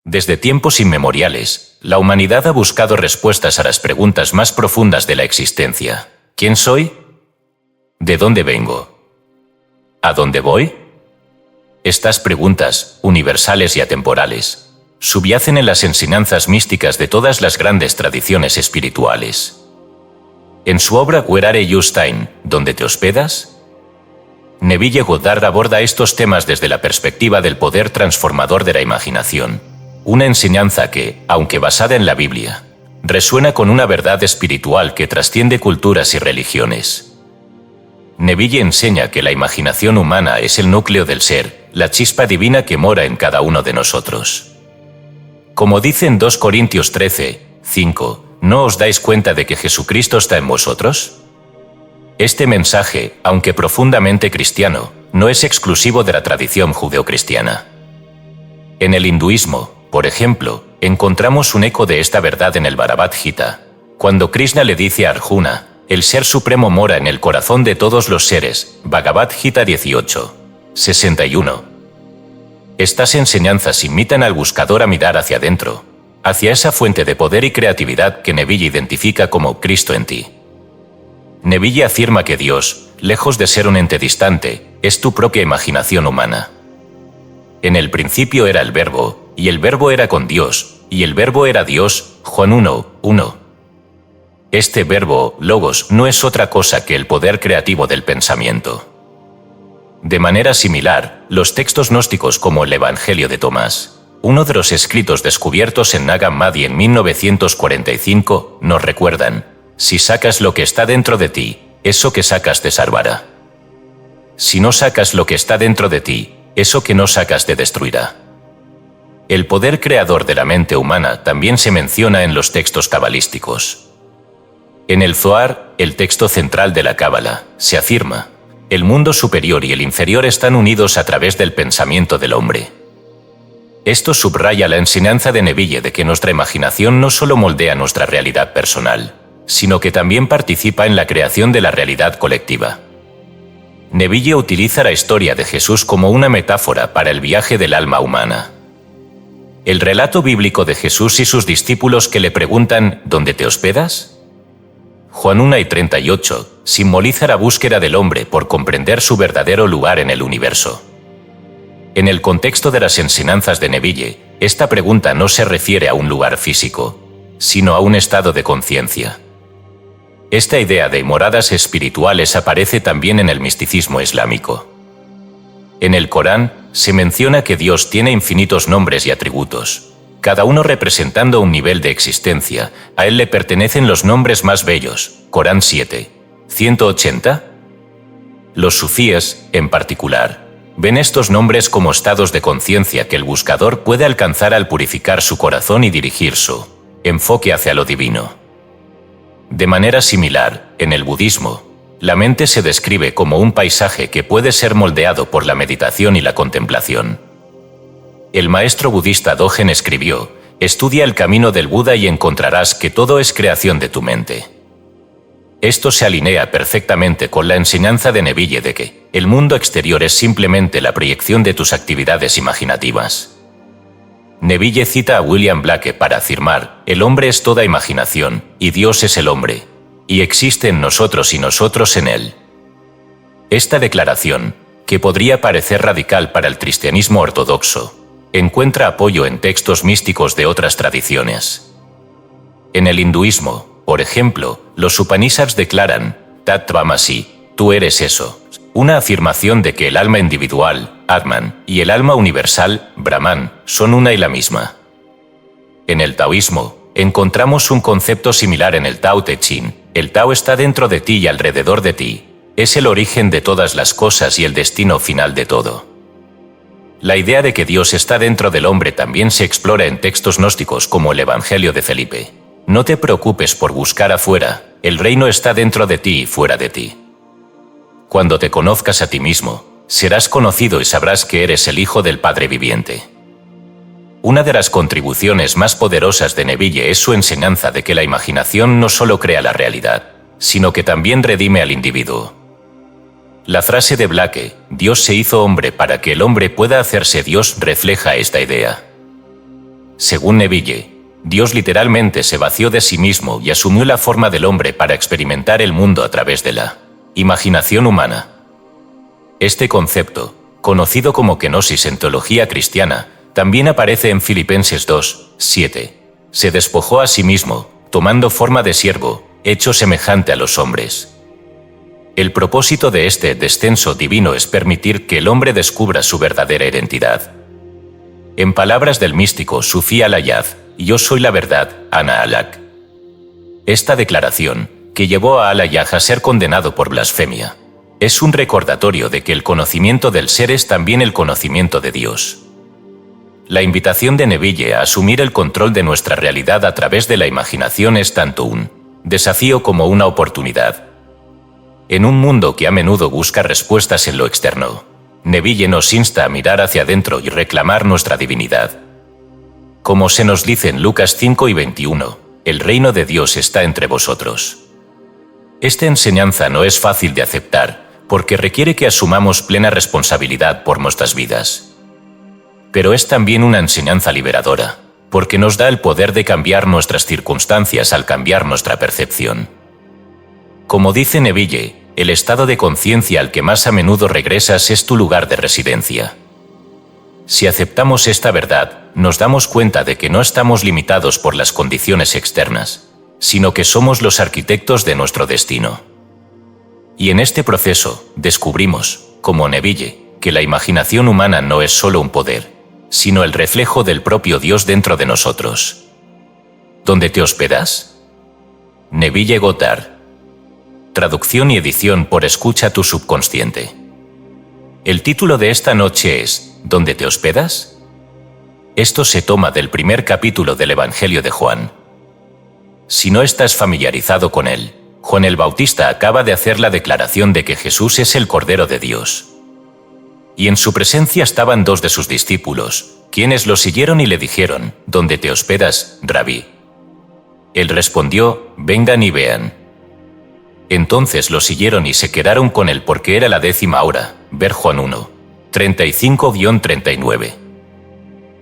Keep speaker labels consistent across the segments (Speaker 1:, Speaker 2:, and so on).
Speaker 1: Desde tiempos inmemoriales, la humanidad ha buscado respuestas a las preguntas más profundas de la existencia. ¿Quién soy? ¿De dónde vengo? ¿A dónde voy? Estas preguntas, universales y atemporales, subyacen en las enseñanzas místicas de todas las grandes tradiciones espirituales. En su obra Where Are You Staying? ¿Dónde te hospedas?, Neville Goddard aborda estos temas desde la perspectiva del poder transformador de la imaginación, una enseñanza que, aunque basada en la Biblia, resuena con una verdad espiritual que trasciende culturas y religiones. Neville enseña que la imaginación humana es el núcleo del ser, la chispa divina que mora en cada uno de nosotros. Como dice en 2 Corintios 13, 5, ¿no os dais cuenta de que Jesucristo está en vosotros? Este mensaje, aunque profundamente cristiano, no es exclusivo de la tradición judeocristiana. En el hinduismo, por ejemplo, encontramos un eco de esta verdad en el Bhagavad Gita, cuando Krishna le dice a Arjuna, el Ser Supremo mora en el corazón de todos los seres, Bhagavad Gita 18, 61. Estas enseñanzas invitan al buscador a mirar hacia adentro, hacia esa fuente de poder y creatividad que Neville identifica como Cristo en ti. Neville afirma que Dios, lejos de ser un ente distante, es tu propia imaginación humana. En el principio era el Verbo, y el Verbo era con Dios, y el Verbo era Dios, Juan 1, 1. Este verbo, logos, no es otra cosa que el poder creativo del pensamiento. De manera similar, los textos gnósticos como el Evangelio de Tomás, uno de los escritos descubiertos en Nag Hammadi en 1945, nos recuerdan, si sacas lo que está dentro de ti, eso que sacas te salvará. Si no sacas lo que está dentro de ti, eso que no sacas te destruirá. El poder creador de la mente humana también se menciona en los textos cabalísticos. En el Zohar, el texto central de la Cábala, se afirma, el mundo superior y el inferior están unidos a través del pensamiento del hombre. Esto subraya la enseñanza de Neville de que nuestra imaginación no solo moldea nuestra realidad personal, sino que también participa en la creación de la realidad colectiva. Neville utiliza la historia de Jesús como una metáfora para el viaje del alma humana. El relato bíblico de Jesús y sus discípulos que le preguntan ¿dónde te hospedas? Juan 1 y 38 simboliza la búsqueda del hombre por comprender su verdadero lugar en el universo. En el contexto de las enseñanzas de Neville, esta pregunta no se refiere a un lugar físico, sino a un estado de conciencia. Esta idea de moradas espirituales aparece también en el misticismo islámico. En el Corán, se menciona que Dios tiene infinitos nombres y atributos, cada uno representando un nivel de existencia. A él le pertenecen los nombres más bellos, Corán 7, 180. Los sufíes, en particular, ven estos nombres como estados de conciencia que el buscador puede alcanzar al purificar su corazón y dirigir su enfoque hacia lo divino. De manera similar, en el budismo, la mente se describe como un paisaje que puede ser moldeado por la meditación y la contemplación. El maestro budista Dogen escribió, estudia el camino del Buda y encontrarás que todo es creación de tu mente. Esto se alinea perfectamente con la enseñanza de Neville de que el mundo exterior es simplemente la proyección de tus actividades imaginativas. Neville cita a William Blake para afirmar, el hombre es toda imaginación, y Dios es el hombre, y existe en nosotros y nosotros en él. Esta declaración, que podría parecer radical para el cristianismo ortodoxo, encuentra apoyo en textos místicos de otras tradiciones. En el hinduismo, por ejemplo, los Upanishads declaran, Tat Tvamasi, tú eres eso, una afirmación de que el alma individual, Atman, y el alma universal, Brahman, son una y la misma. En el taoísmo, encontramos un concepto similar en el Tao Te Ching, el Tao está dentro de ti y alrededor de ti, es el origen de todas las cosas y el destino final de todo. La idea de que Dios está dentro del hombre también se explora en textos gnósticos como el Evangelio de Felipe. No te preocupes por buscar afuera, el reino está dentro de ti y fuera de ti. Cuando te conozcas a ti mismo, serás conocido y sabrás que eres el Hijo del Padre viviente. Una de las contribuciones más poderosas de Neville es su enseñanza de que la imaginación no solo crea la realidad, sino que también redime al individuo. La frase de Blake, Dios se hizo hombre para que el hombre pueda hacerse Dios, refleja esta idea. Según Neville, Dios literalmente se vació de sí mismo y asumió la forma del hombre para experimentar el mundo a través de la imaginación humana. Este concepto, conocido como kenosis en teología cristiana, también aparece en Filipenses 2:7. Se despojó a sí mismo, tomando forma de siervo, hecho semejante a los hombres. El propósito de este descenso divino es permitir que el hombre descubra su verdadera identidad. En palabras del místico Sufi al-Ayad, yo soy la verdad, Ana Alak. Esta declaración, que llevó a al-Ayad a ser condenado por blasfemia, es un recordatorio de que el conocimiento del ser es también el conocimiento de Dios. La invitación de Neville a asumir el control de nuestra realidad a través de la imaginación es tanto un desafío como una oportunidad. En un mundo que a menudo busca respuestas en lo externo, Neville nos insta a mirar hacia adentro y reclamar nuestra divinidad. Como se nos dice en Lucas 5:21, el reino de Dios está entre vosotros. Esta enseñanza no es fácil de aceptar, porque requiere que asumamos plena responsabilidad por nuestras vidas. Pero es también una enseñanza liberadora, porque nos da el poder de cambiar nuestras circunstancias al cambiar nuestra percepción. Como dice Neville, el estado de conciencia al que más a menudo regresas es tu lugar de residencia. Si aceptamos esta verdad, nos damos cuenta de que no estamos limitados por las condiciones externas, sino que somos los arquitectos de nuestro destino. Y en este proceso, descubrimos, como Neville, que la imaginación humana no es solo un poder, sino el reflejo del propio Dios dentro de nosotros. ¿Dónde te hospedas? Neville Goddard. Traducción y edición por Escucha tu subconsciente. El título de esta noche es ¿Dónde te hospedas? Esto se toma del primer capítulo del Evangelio de Juan. Si no estás familiarizado con él, Juan el Bautista acaba de hacer la declaración de que Jesús es el Cordero de Dios. Y en su presencia estaban dos de sus discípulos, quienes lo siguieron y le dijeron, ¿Dónde te hospedas, Rabí? Él respondió, vengan y vean. Entonces lo siguieron y se quedaron con él porque era la 10ª hora, ver Juan 1, 35-39.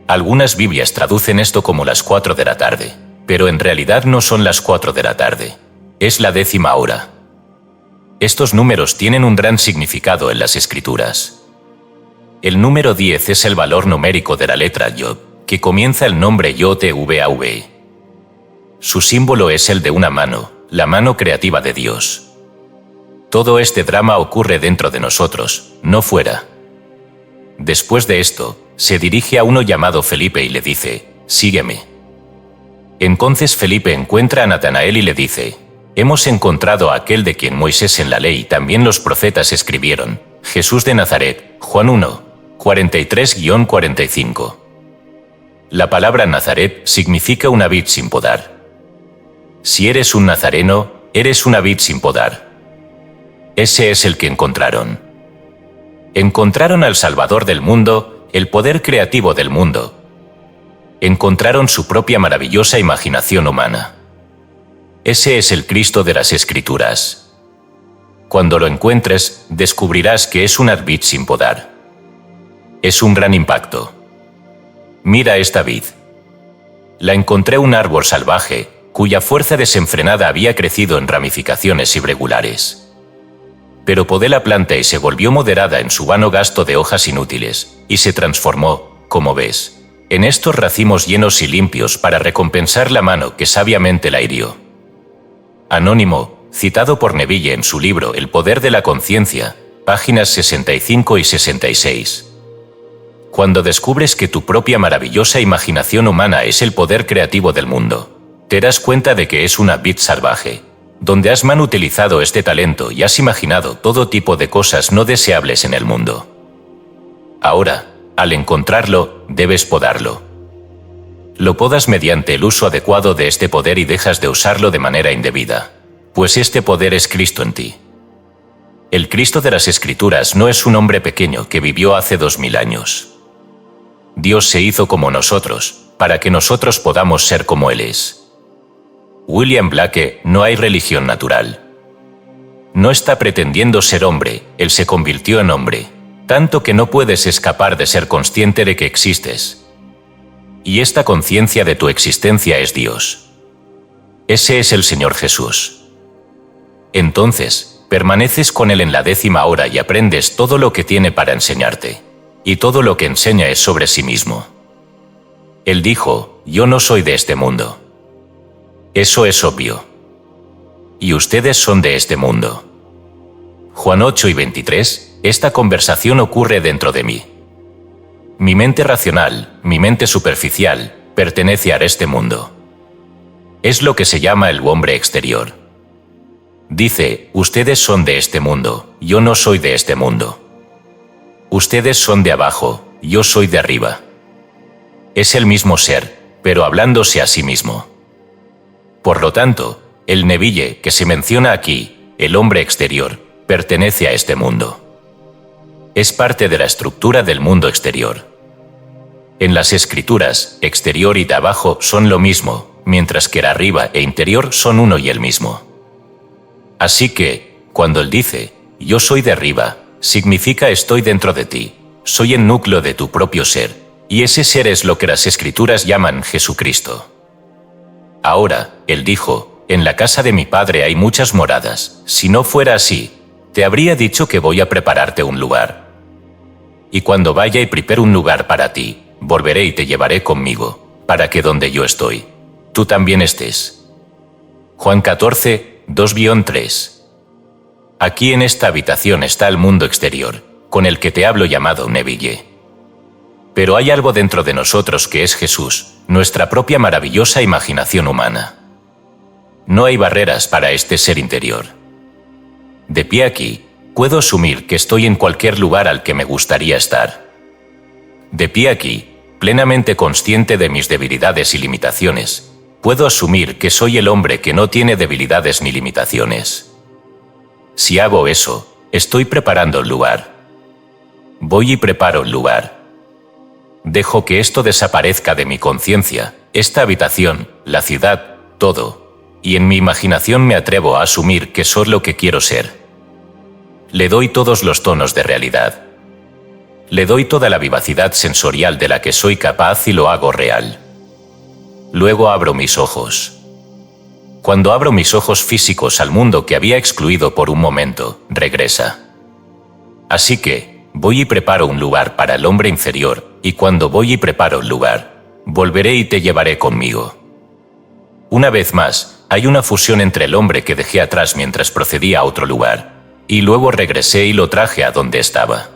Speaker 1: Algunas Biblias traducen esto como las 4 de la tarde, pero en realidad no son las 4 de la tarde, es la 10ª hora. Estos números tienen un gran significado en las Escrituras. El número 10 es el valor numérico de la letra Yod, que comienza el nombre Yod-Vav. Su símbolo es el de una mano, la mano creativa de Dios. Todo este drama ocurre dentro de nosotros, no fuera. Después de esto, se dirige a uno llamado Felipe y le dice, sígueme. Entonces Felipe encuentra a Natanael y le dice, hemos encontrado a aquel de quien Moisés en la ley y también los profetas escribieron, Jesús de Nazaret, Juan 1, 43-45. La palabra Nazaret significa una vid sin podar. Si eres un nazareno, eres una vid sin podar. Ese es el que encontraron. Encontraron al Salvador del mundo, el poder creativo del mundo. Encontraron su propia maravillosa imaginación humana. Ese es el Cristo de las Escrituras. Cuando lo encuentres, descubrirás que es una vid sin podar. Es un gran impacto. Mira esta vid. La encontré un árbol salvaje, cuya fuerza desenfrenada había crecido en ramificaciones irregulares. Pero podé la planta y se volvió moderada en su vano gasto de hojas inútiles, y se transformó, como ves, en estos racimos llenos y limpios para recompensar la mano que sabiamente la hirió. Anónimo, citado por Neville en su libro El poder de la conciencia, páginas 65 y 66. Cuando descubres que tu propia maravillosa imaginación humana es el poder creativo del mundo, te das cuenta de que es una vid salvaje, donde has manutilizado este talento y has imaginado todo tipo de cosas no deseables en el mundo. Ahora, al encontrarlo, debes podarlo. Lo podas mediante el uso adecuado de este poder y dejas de usarlo de manera indebida, pues este poder es Cristo en ti. El Cristo de las Escrituras no es un hombre pequeño que vivió hace 2000 años. Dios se hizo como nosotros, para que nosotros podamos ser como Él es. William Blake, no hay religión natural. No está pretendiendo ser hombre, Él se convirtió en hombre, tanto que no puedes escapar de ser consciente de que existes. y esta conciencia de tu existencia es Dios. Ese es el Señor Jesús. Entonces, permaneces con Él en la 10ª hora y aprendes todo lo que tiene para enseñarte, y todo lo que enseña es sobre sí mismo. Él dijo, yo no soy de este mundo. Eso es obvio. Y ustedes son de este mundo. Juan 8:23, esta conversación ocurre dentro de mí. Mi mente racional, mi mente superficial, pertenece a este mundo. Es lo que se llama el hombre exterior. Dice, ustedes son de este mundo, yo no soy de este mundo. Ustedes son de abajo, yo soy de arriba. Es el mismo ser, pero hablándose a sí mismo. Por lo tanto, el Neville que se menciona aquí, el hombre exterior, pertenece a este mundo. Es parte de la estructura del mundo exterior. En las escrituras, exterior y de abajo son lo mismo, mientras que el arriba e interior son uno y el mismo. Así que, cuando él dice, yo soy de arriba, significa estoy dentro de ti, soy el núcleo de tu propio ser, y ese ser es lo que las escrituras llaman Jesucristo. Ahora, él dijo, en la casa de mi padre hay muchas moradas, si no fuera así, te habría dicho que voy a prepararte un lugar. Y cuando vaya y prepare un lugar para ti, volveré y te llevaré conmigo, para que donde yo estoy, tú también estés. Juan 14, 2-3. Aquí en esta habitación está el mundo exterior, con el que te hablo llamado Neville. Pero hay algo dentro de nosotros que es Jesús, nuestra propia maravillosa imaginación humana. No hay barreras para este ser interior. De pie aquí, puedo asumir que estoy en cualquier lugar al que me gustaría estar. De pie aquí, plenamente consciente de mis debilidades y limitaciones, puedo asumir que soy el hombre que no tiene debilidades ni limitaciones. Si hago eso, estoy preparando el lugar. Voy y preparo el lugar. Dejo que esto desaparezca de mi conciencia, esta habitación, la ciudad, todo, y en mi imaginación me atrevo a asumir que soy lo que quiero ser. Le doy todos los tonos de realidad. Le doy toda la vivacidad sensorial de la que soy capaz y lo hago real. Luego abro mis ojos. Cuando abro mis ojos físicos al mundo que había excluido por un momento, regresa. Así que, voy y preparo un lugar para el hombre inferior, y cuando voy y preparo el lugar, volveré y te llevaré conmigo. Una vez más, hay una fusión entre el hombre que dejé atrás mientras procedía a otro lugar, y luego regresé y lo traje a donde estaba.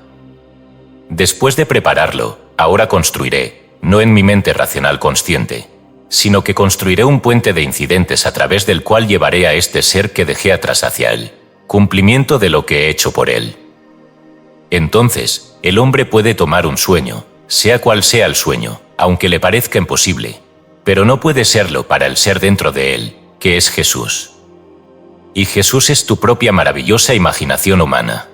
Speaker 1: Después de prepararlo, ahora construiré, no en mi mente racional consciente, sino que construiré un puente de incidentes a través del cual llevaré a este ser que dejé atrás hacia él, cumplimiento de lo que he hecho por él. Entonces, el hombre puede tomar un sueño, sea cual sea el sueño, aunque le parezca imposible, pero no puede serlo para el ser dentro de él, que es Jesús. Y Jesús es tu propia maravillosa imaginación humana.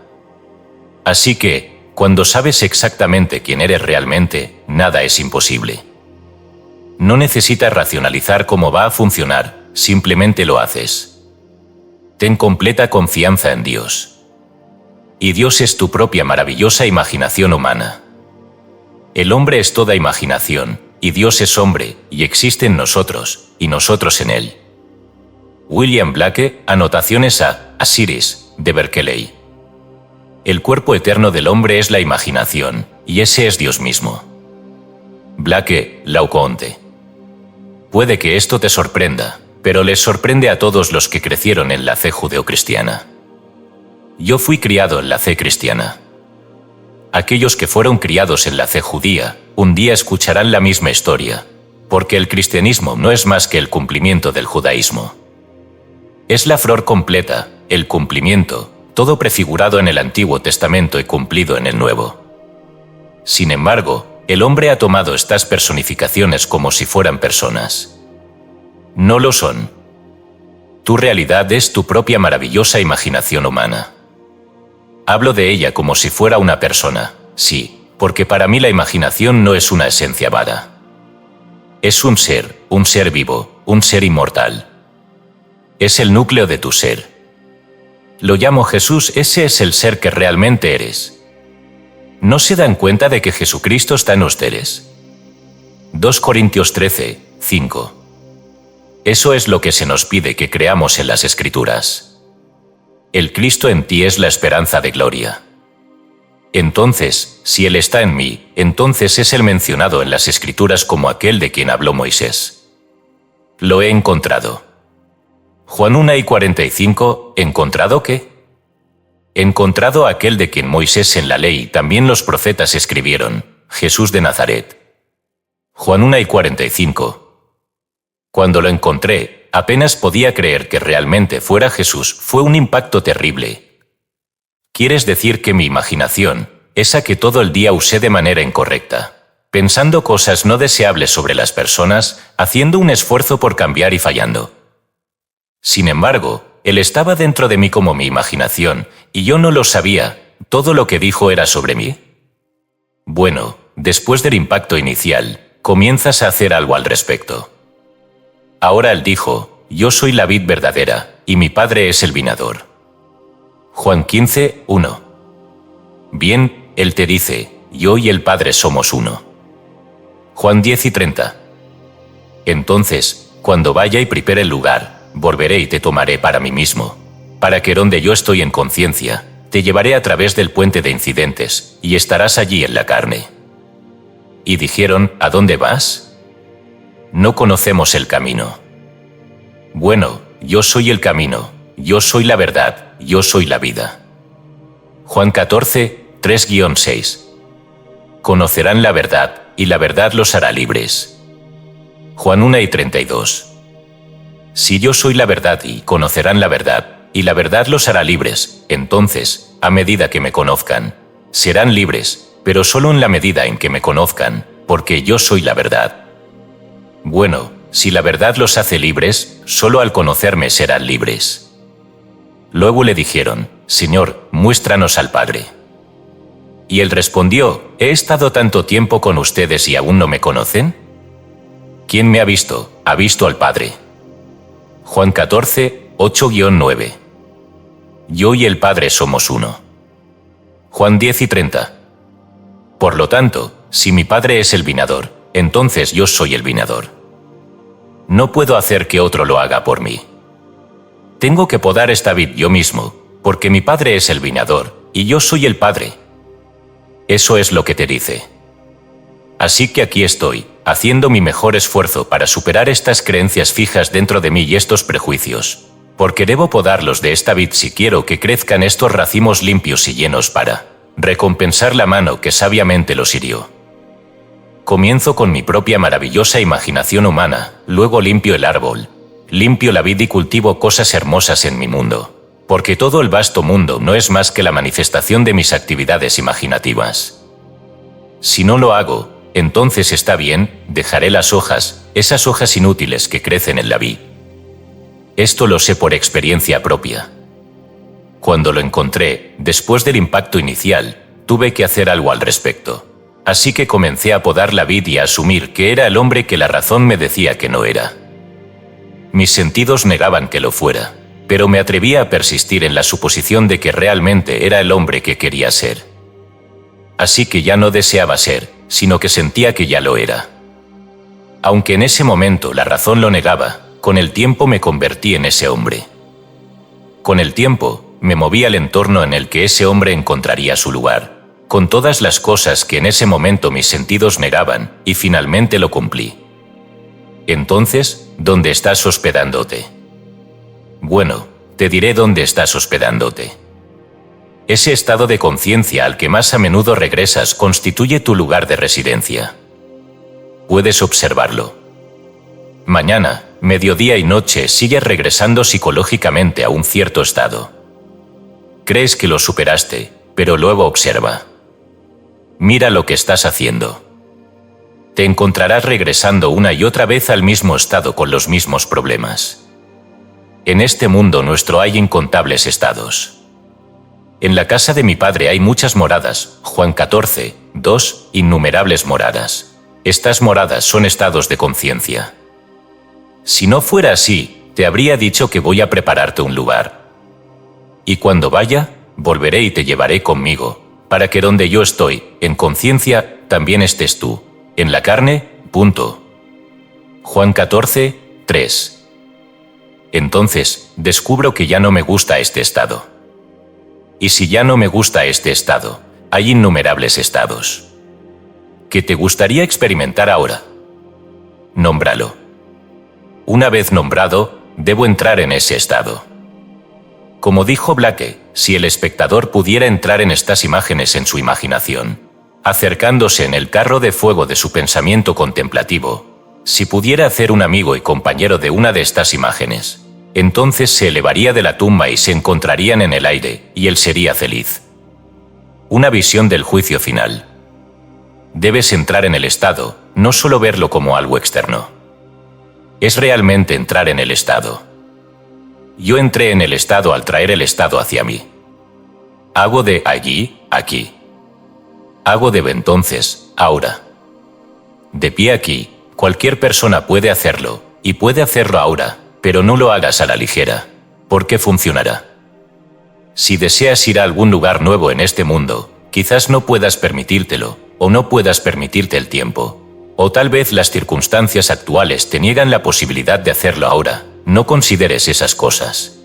Speaker 1: Así que, cuando sabes exactamente quién eres realmente, nada es imposible. No necesitas racionalizar cómo va a funcionar, simplemente lo haces. Ten completa confianza en Dios. Y Dios es tu propia maravillosa imaginación humana. El hombre es toda imaginación, y Dios es hombre, y existe en nosotros, y nosotros en él. William Blake, Anotaciones a Asiris, de Berkeley. El cuerpo eterno del hombre es la imaginación, y ese es Dios mismo. Blake, Laocoonte. Puede que esto te sorprenda, pero les sorprende a todos los que crecieron en la fe judeocristiana. Yo fui criado en la fe cristiana. Aquellos que fueron criados en la fe judía, un día escucharán la misma historia, porque el cristianismo no es más que el cumplimiento del judaísmo. Es la flor completa, el cumplimiento, todo prefigurado en el Antiguo Testamento y cumplido en el Nuevo. Sin embargo, el hombre ha tomado estas personificaciones como si fueran personas. No lo son. Tu realidad es tu propia maravillosa imaginación humana. Hablo de ella como si fuera una persona, sí, porque para mí la imaginación no es una esencia vana. Es un ser vivo, un ser inmortal. Es el núcleo de tu ser. Lo llamo Jesús, ese es el ser que realmente eres. ¿No se dan cuenta de que Jesucristo está en ustedes? 2 Corintios 13, 5. Eso es lo que se nos pide que creamos en las Escrituras. El Cristo en ti es la esperanza de gloria. Entonces, si Él está en mí, entonces es Él mencionado en las Escrituras como aquel de quien habló Moisés. Lo he encontrado. Juan 1:45, ¿encontrado qué? Encontrado a aquel de quien Moisés en la ley y también los profetas escribieron, Jesús de Nazaret. Juan 1:45. Cuando lo encontré, apenas podía creer que realmente fuera Jesús. Fue un impacto terrible. ¿Quieres decir que mi imaginación, esa que todo el día usé de manera incorrecta, pensando cosas no deseables sobre las personas, haciendo un esfuerzo por cambiar y fallando? Sin embargo, Él estaba dentro de mí como mi imaginación, y yo no lo sabía. ¿Todo lo que dijo era sobre mí? Bueno, después del impacto inicial, comienzas a hacer algo al respecto. Ahora Él dijo, yo soy la vid verdadera, y mi Padre es el vinador. Juan 15, 1. Bien, Él te dice, yo y el Padre somos uno. Juan 10:30. Entonces, cuando vaya y prepare el lugar, volveré y te tomaré para mí mismo, para que donde yo estoy en conciencia, te llevaré a través del puente de incidentes, y estarás allí en la carne. Y dijeron, ¿a dónde vas? No conocemos el camino. Bueno, yo soy el camino, yo soy la verdad, yo soy la vida. Juan 14, 3-6. Conocerán la verdad, y la verdad los hará libres. Juan 1:32. Si yo soy la verdad y conocerán la verdad, y la verdad los hará libres, entonces, a medida que me conozcan, serán libres, pero solo en la medida en que me conozcan, porque yo soy la verdad. Bueno, si la verdad los hace libres, solo al conocerme serán libres. Luego le dijeron, Señor, muéstranos al Padre. Y Él respondió, ¿he estado tanto tiempo con ustedes y aún no me conocen? ¿Quién me ha visto al Padre? Juan 14, 8-9. Yo y el Padre somos uno. Juan 10:30. Por lo tanto, si mi Padre es el vinador, entonces yo soy el vinador. No puedo hacer que otro lo haga por mí. Tengo que podar esta vid yo mismo, porque mi Padre es el vinador, y yo soy el Padre. Eso es lo que te dice. Así que aquí estoy, haciendo mi mejor esfuerzo para superar estas creencias fijas dentro de mí y estos prejuicios, porque debo podarlos de esta vid si quiero que crezcan estos racimos limpios y llenos para recompensar la mano que sabiamente los hirió. Comienzo con mi propia maravillosa imaginación humana, luego limpio el árbol, limpio la vid y cultivo cosas hermosas en mi mundo, porque todo el vasto mundo no es más que la manifestación de mis actividades imaginativas. Si no lo hago, entonces está bien, dejaré las hojas, esas hojas inútiles que crecen en la vid. Esto lo sé por experiencia propia. Cuando lo encontré, después del impacto inicial, tuve que hacer algo al respecto. Así que comencé a podar la vid y a asumir que era el hombre que la razón me decía que no era. Mis sentidos negaban que lo fuera, pero me atrevía a persistir en la suposición de que realmente era el hombre que quería ser. Así que ya no deseaba ser, sino que sentía que ya lo era. Aunque en ese momento la razón lo negaba, con el tiempo me convertí en ese hombre. Con el tiempo, me moví al entorno en el que ese hombre encontraría su lugar, con todas las cosas que en ese momento mis sentidos negaban, y finalmente lo cumplí. Entonces, ¿dónde estás hospedándote? Bueno, te diré dónde estás hospedándote. Ese estado de conciencia al que más a menudo regresas constituye tu lugar de residencia. Puedes observarlo. Mañana, mediodía y noche sigues regresando psicológicamente a un cierto estado. Crees que lo superaste, pero luego observa. Mira lo que estás haciendo. Te encontrarás regresando una y otra vez al mismo estado con los mismos problemas. En este mundo nuestro hay incontables estados. En la casa de mi Padre hay muchas moradas, Juan 14, 2, innumerables moradas. Estas moradas son estados de conciencia. Si no fuera así, te habría dicho que voy a prepararte un lugar. Y cuando vaya, volveré y te llevaré conmigo, para que donde yo estoy, en conciencia, también estés tú, en la carne, Juan 14, 3. Entonces, descubro que ya no me gusta este estado. Y si ya no me gusta este estado, hay innumerables estados. ¿Qué te gustaría experimentar ahora? Nómbralo. Una vez nombrado, debo entrar en ese estado. Como dijo Blake, si el espectador pudiera entrar en estas imágenes en su imaginación, acercándose en el carro de fuego de su pensamiento contemplativo, si pudiera hacer un amigo y compañero de una de estas imágenes, entonces se elevaría de la tumba y se encontrarían en el aire, y él sería feliz. Una visión del juicio final. Debes entrar en el estado, no solo verlo como algo externo. Es realmente entrar en el estado. Yo entré en el estado al traer el estado hacia mí. Hago de allí, aquí. Hago de entonces, ahora. De pie aquí, cualquier persona puede hacerlo, y puede hacerlo ahora, pero no lo hagas a la ligera, porque funcionará. Si deseas ir a algún lugar nuevo en este mundo, quizás no puedas permitírtelo, o no puedas permitirte el tiempo, o tal vez las circunstancias actuales te niegan la posibilidad de hacerlo ahora. No consideres esas cosas.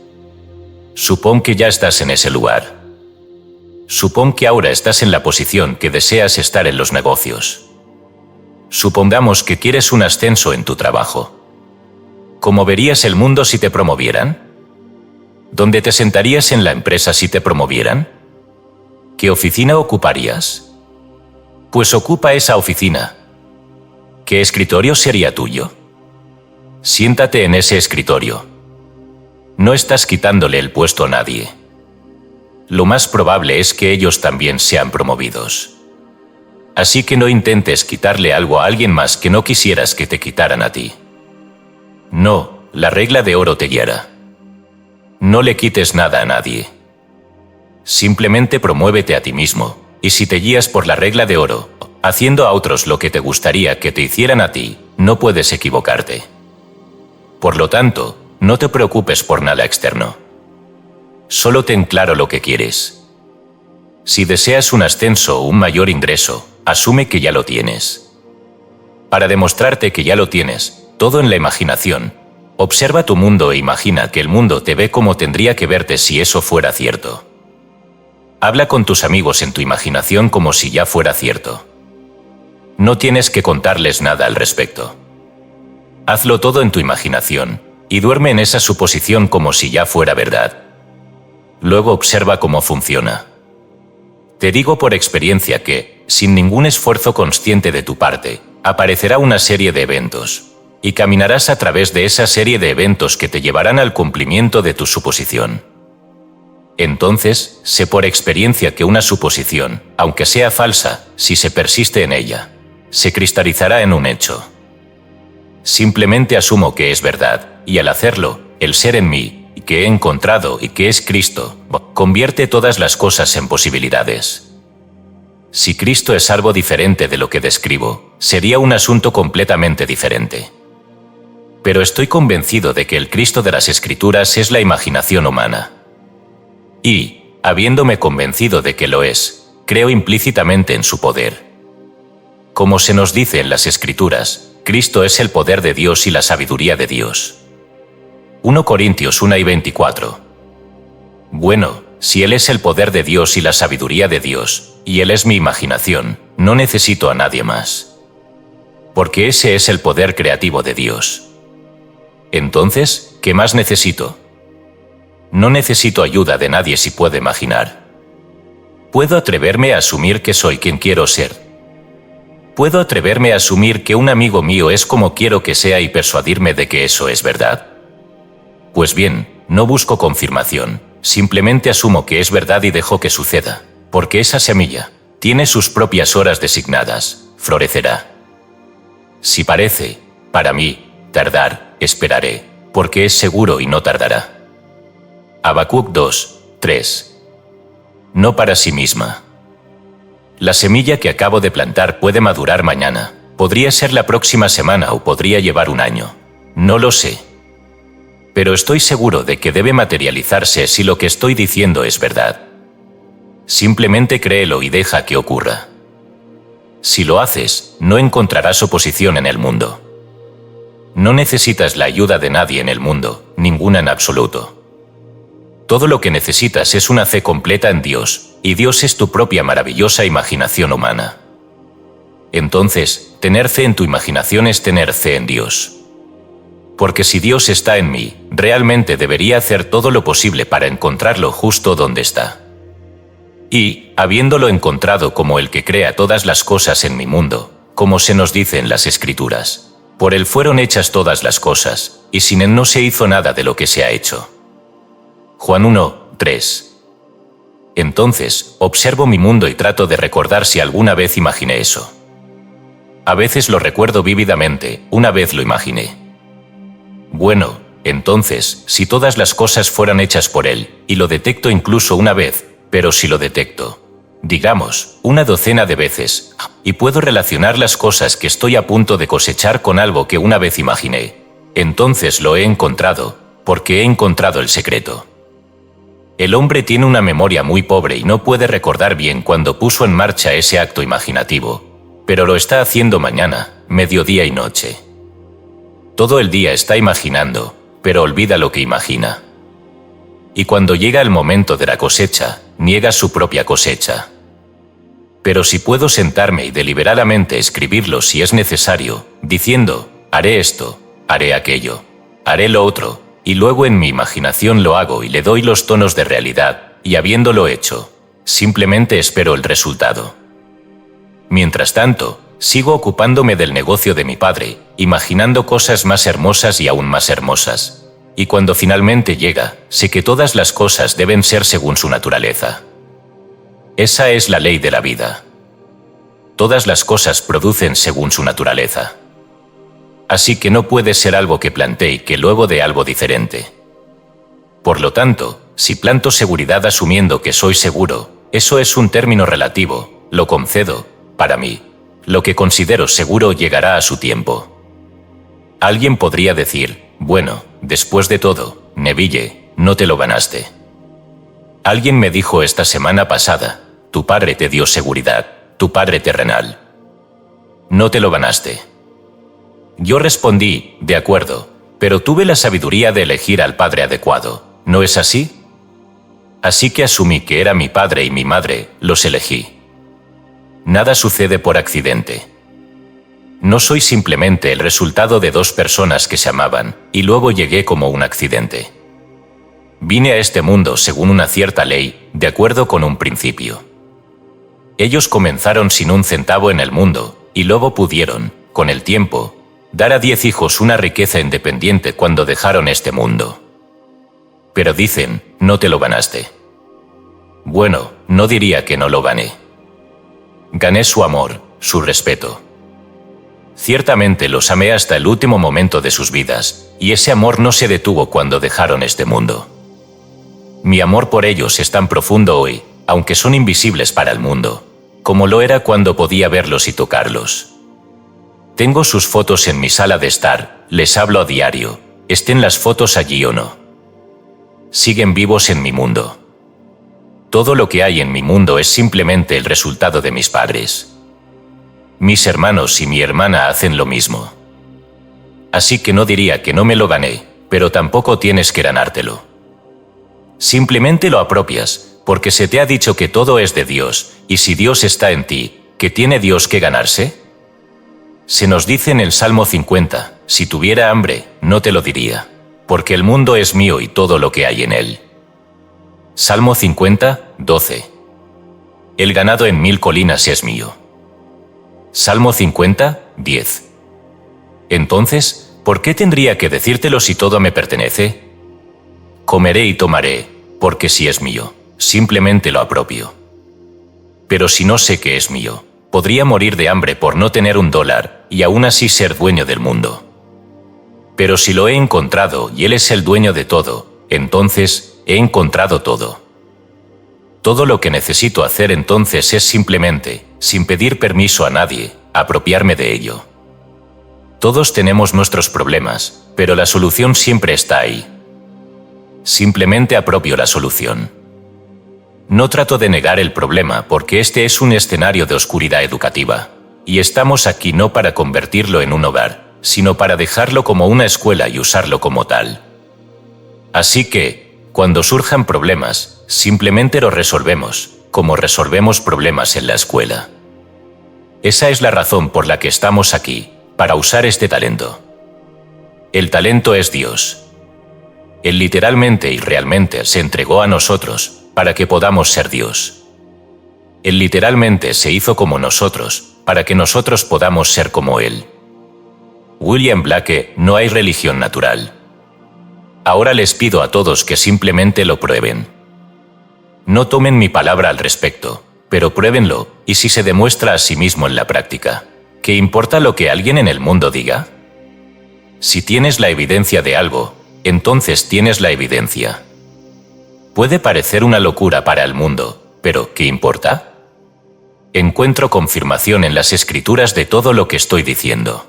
Speaker 1: Supón que ya estás en ese lugar. Supón que ahora estás en la posición que deseas estar en los negocios. Supongamos que quieres un ascenso en tu trabajo. ¿Cómo verías el mundo si te promovieran? ¿Dónde te sentarías en la empresa si te promovieran? ¿Qué oficina ocuparías? Pues ocupa esa oficina. ¿Qué escritorio sería tuyo? Siéntate en ese escritorio. No estás quitándole el puesto a nadie. Lo más probable es que ellos también sean promovidos. Así que no intentes quitarle algo a alguien más que no quisieras que te quitaran a ti. No, la regla de oro te guiará. No le quites nada a nadie. Simplemente promuévete a ti mismo, y si te guías por la regla de oro, haciendo a otros lo que te gustaría que te hicieran a ti, no puedes equivocarte. Por lo tanto, no te preocupes por nada externo. Solo ten claro lo que quieres. Si deseas un ascenso o un mayor ingreso, asume que ya lo tienes. Para demostrarte que ya lo tienes, todo en la imaginación, observa tu mundo e imagina que el mundo te ve como tendría que verte si eso fuera cierto. Habla con tus amigos en tu imaginación como si ya fuera cierto. No tienes que contarles nada al respecto. Hazlo todo en tu imaginación, y duerme en esa suposición como si ya fuera verdad. Luego observa cómo funciona. Te digo por experiencia que, sin ningún esfuerzo consciente de tu parte, aparecerá una serie de eventos, y caminarás a través de esa serie de eventos que te llevarán al cumplimiento de tu suposición. Entonces, sé por experiencia que una suposición, aunque sea falsa, si se persiste en ella, se cristalizará en un hecho. Simplemente asumo que es verdad, y al hacerlo, el ser en mí, que he encontrado y que es Cristo, convierte todas las cosas en posibilidades. Si Cristo es algo diferente de lo que describo, sería un asunto completamente diferente. Pero estoy convencido de que el Cristo de las Escrituras es la imaginación humana. Y, habiéndome convencido de que lo es, creo implícitamente en su poder. Como se nos dice en las Escrituras, Cristo es el poder de Dios y la sabiduría de Dios. 1 Corintios 1:24. Bueno, si Él es el poder de Dios y la sabiduría de Dios, y Él es mi imaginación, no necesito a nadie más. Porque ese es el poder creativo de Dios. Entonces, ¿qué más necesito? No necesito ayuda de nadie si puedo imaginar. Puedo atreverme a asumir que soy quien quiero ser. ¿Puedo atreverme a asumir que un amigo mío es como quiero que sea y persuadirme de que eso es verdad? Pues bien, no busco confirmación, simplemente asumo que es verdad y dejo que suceda, porque esa semilla tiene sus propias horas designadas, florecerá. Si parece, para mí, tardar, esperaré, porque es seguro y no tardará. Habacuc 2, 3. No para sí misma. La semilla que acabo de plantar puede madurar mañana, podría ser la próxima semana o podría llevar un año. No lo sé. Pero estoy seguro de que debe materializarse si lo que estoy diciendo es verdad. Simplemente créelo y deja que ocurra. Si lo haces, no encontrarás oposición en el mundo. No necesitas la ayuda de nadie en el mundo, ninguna en absoluto. Todo lo que necesitas es una fe completa en Dios, y Dios es tu propia maravillosa imaginación humana. Entonces, tener fe en tu imaginación es tener fe en Dios. Porque si Dios está en mí, realmente debería hacer todo lo posible para encontrarlo justo donde está. Y, habiéndolo encontrado como el que crea todas las cosas en mi mundo, como se nos dice en las Escrituras, por él fueron hechas todas las cosas, y sin él no se hizo nada de lo que se ha hecho. Juan 1:3. Entonces, observo mi mundo y trato de recordar si alguna vez imaginé eso. A veces lo recuerdo vívidamente, una vez lo imaginé. Bueno, entonces, si todas las cosas fueran hechas por él, y lo detecto incluso una vez, pero si lo detecto, digamos, una docena de veces, y puedo relacionar las cosas que estoy a punto de cosechar con algo que una vez imaginé, entonces lo he encontrado, porque he encontrado el secreto. El hombre tiene una memoria muy pobre y no puede recordar bien cuando puso en marcha ese acto imaginativo, pero lo está haciendo mañana, mediodía y noche. Todo el día está imaginando, pero olvida lo que imagina. Y cuando llega el momento de la cosecha, niega su propia cosecha. Pero si puedo sentarme y deliberadamente escribirlo si es necesario, diciendo, haré esto, haré aquello, haré lo otro, y luego en mi imaginación lo hago y le doy los tonos de realidad, y habiéndolo hecho, simplemente espero el resultado. Mientras tanto, sigo ocupándome del negocio de mi padre, imaginando cosas más hermosas y aún más hermosas. Y cuando finalmente llega, sé que todas las cosas deben ser según su naturaleza. Esa es la ley de la vida. Todas las cosas producen según su naturaleza. Así que no puede ser algo que plantee y que luego dé algo diferente. Por lo tanto, si planto seguridad asumiendo que soy seguro, eso es un término relativo, lo concedo, para mí. Lo que considero seguro llegará a su tiempo. Alguien podría decir, bueno, después de todo, Neville, no te lo ganaste. Alguien me dijo esta semana pasada, tu padre te dio seguridad, tu padre terrenal. No te lo ganaste. Yo respondí, de acuerdo, pero tuve la sabiduría de elegir al padre adecuado, ¿no es así? Así que asumí que era mi padre y mi madre, los elegí. Nada sucede por accidente. No soy simplemente el resultado de dos personas que se amaban, y luego llegué como un accidente. Vine a este mundo según una cierta ley, de acuerdo con un principio. Ellos comenzaron sin un centavo en el mundo, y luego pudieron, con el tiempo, dar a 10 hijos una riqueza independiente cuando dejaron este mundo. Pero dicen, no te lo ganaste. Bueno, no diría que no lo gané. Gané su amor, su respeto. Ciertamente los amé hasta el último momento de sus vidas, y ese amor no se detuvo cuando dejaron este mundo. Mi amor por ellos es tan profundo hoy, aunque son invisibles para el mundo, como lo era cuando podía verlos y tocarlos. Tengo sus fotos en mi sala de estar, les hablo a diario, estén las fotos allí o no. Siguen vivos en mi mundo. Todo lo que hay en mi mundo es simplemente el resultado de mis padres. Mis hermanos y mi hermana hacen lo mismo. Así que no diría que no me lo gané, pero tampoco tienes que ganártelo. Simplemente lo apropias, porque se te ha dicho que todo es de Dios, y si Dios está en ti, ¿qué tiene Dios que ganarse? Se nos dice en el Salmo 50, si tuviera hambre, no te lo diría, porque el mundo es mío y todo lo que hay en él. Salmo 50, 12. El ganado en 1000 colinas es mío. Salmo 50, 10. Entonces, ¿por qué tendría que decírtelo si todo me pertenece? Comeré y tomaré, porque si es mío, simplemente lo apropio. Pero si no sé que es mío, podría morir de hambre por no tener $1 y aún así ser dueño del mundo. Pero si lo he encontrado y Él es el dueño de todo, entonces he encontrado todo. Todo lo que necesito hacer entonces es simplemente, sin pedir permiso a nadie, apropiarme de ello. Todos tenemos nuestros problemas, pero la solución siempre está ahí. Simplemente apropio la solución. No trato de negar el problema porque este es un escenario de oscuridad educativa. y estamos aquí no para convertirlo en un hogar, sino para dejarlo como una escuela y usarlo como tal. Así que, cuando surjan problemas, simplemente los resolvemos, como resolvemos problemas en la escuela. Esa es la razón por la que estamos aquí, para usar este talento. El talento es Dios. Él literalmente y realmente se entregó a nosotros, para que podamos ser Dios. Él literalmente se hizo como nosotros, para que nosotros podamos ser como Él. William Blake, no hay religión natural. Ahora les pido a todos que simplemente lo prueben. No tomen mi palabra al respecto, pero pruébenlo, y si se demuestra a sí mismo en la práctica, ¿qué importa lo que alguien en el mundo diga? Si tienes la evidencia de algo, entonces tienes la evidencia. Puede parecer una locura para el mundo, pero ¿qué importa? Encuentro confirmación en las Escrituras de todo lo que estoy diciendo.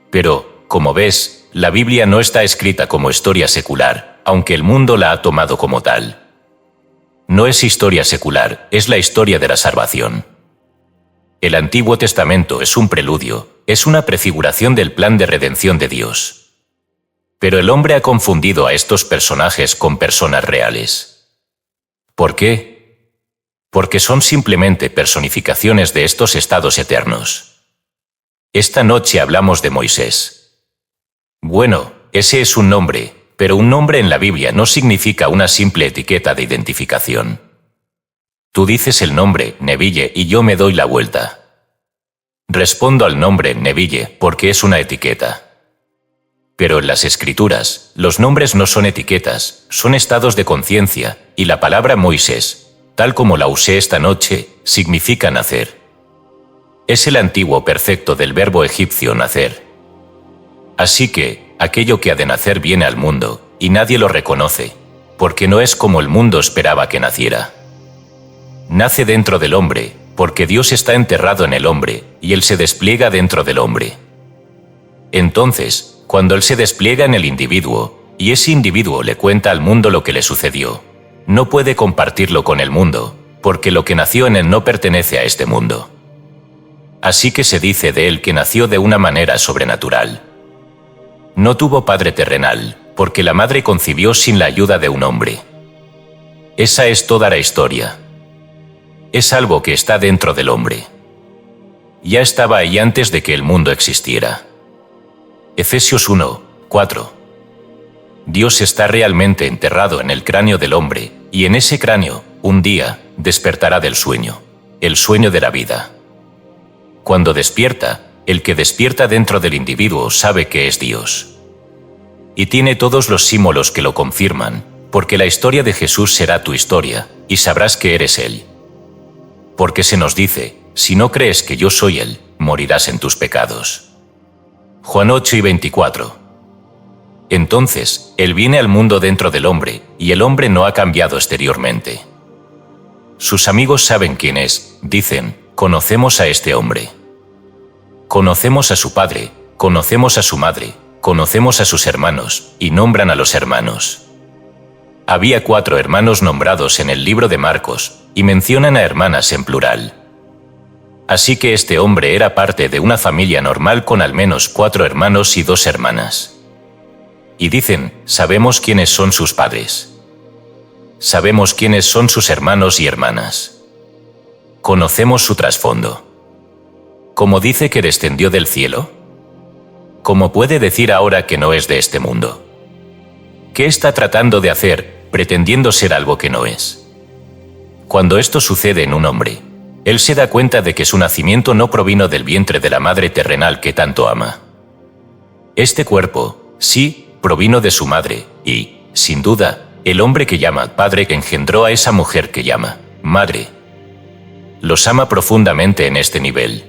Speaker 1: Pero, como ves, la Biblia no está escrita como historia secular, aunque el mundo la ha tomado como tal. No es historia secular, es la historia de la salvación. El Antiguo Testamento es un preludio, es una prefiguración del plan de redención de Dios. Pero el hombre ha confundido a estos personajes con personas reales. ¿Por qué? Porque son simplemente personificaciones de estos estados eternos. Esta noche hablamos de Moisés. Bueno, ese es un nombre, pero un nombre en la Biblia no significa una simple etiqueta de identificación. Tú dices el nombre, Neville, y yo me doy la vuelta. Respondo al nombre, Neville, porque es una etiqueta. Pero en las Escrituras, los nombres no son etiquetas, son estados de conciencia, y la palabra Moisés, tal como la usé esta noche, significa nacer. Es el antiguo perfecto del verbo egipcio nacer. Así que, aquello que ha de nacer viene al mundo, y nadie lo reconoce, porque no es como el mundo esperaba que naciera. Nace dentro del hombre, porque Dios está enterrado en el hombre, y Él se despliega dentro del hombre. Entonces, cuando Él se despliega en el individuo, y ese individuo le cuenta al mundo lo que le sucedió, no puede compartirlo con el mundo, porque lo que nació en Él no pertenece a este mundo. Así que se dice de Él que nació de una manera sobrenatural. No tuvo padre terrenal, porque la madre concibió sin la ayuda de un hombre. Esa es toda la historia. Es algo que está dentro del hombre. Ya estaba ahí antes de que el mundo existiera. Efesios 1, 4. Dios está realmente enterrado en el cráneo del hombre, y en ese cráneo, un día, despertará del sueño, el sueño de la vida. Cuando despierta, el que despierta dentro del individuo sabe que es Dios. Y tiene todos los símbolos que lo confirman, porque la historia de Jesús será tu historia, y sabrás que eres Él. Porque se nos dice, si no crees que yo soy Él, morirás en tus pecados. Juan 8 y 24. Entonces, Él viene al mundo dentro del hombre, y el hombre no ha cambiado exteriormente. Sus amigos saben quién es, dicen, conocemos a este hombre. Conocemos a su padre, conocemos a su madre, conocemos a sus hermanos, y nombran a los hermanos. Había 4 hermanos nombrados en el libro de Marcos, y mencionan a hermanas en plural. Así que este hombre era parte de una familia normal con al menos 4 hermanos y 2 hermanas. Y dicen, sabemos quiénes son sus padres. Sabemos quiénes son sus hermanos y hermanas. Conocemos su trasfondo. ¿Cómo dice que descendió del cielo? ¿Cómo puede decir ahora que no es de este mundo? ¿Qué está tratando de hacer, pretendiendo ser algo que no es? Cuando esto sucede en un hombre, él se da cuenta de que su nacimiento no provino del vientre de la madre terrenal que tanto ama. Este cuerpo, sí, provino de su madre, y, sin duda, el hombre que llama padre engendró a esa mujer que llama madre. Los ama profundamente en este nivel.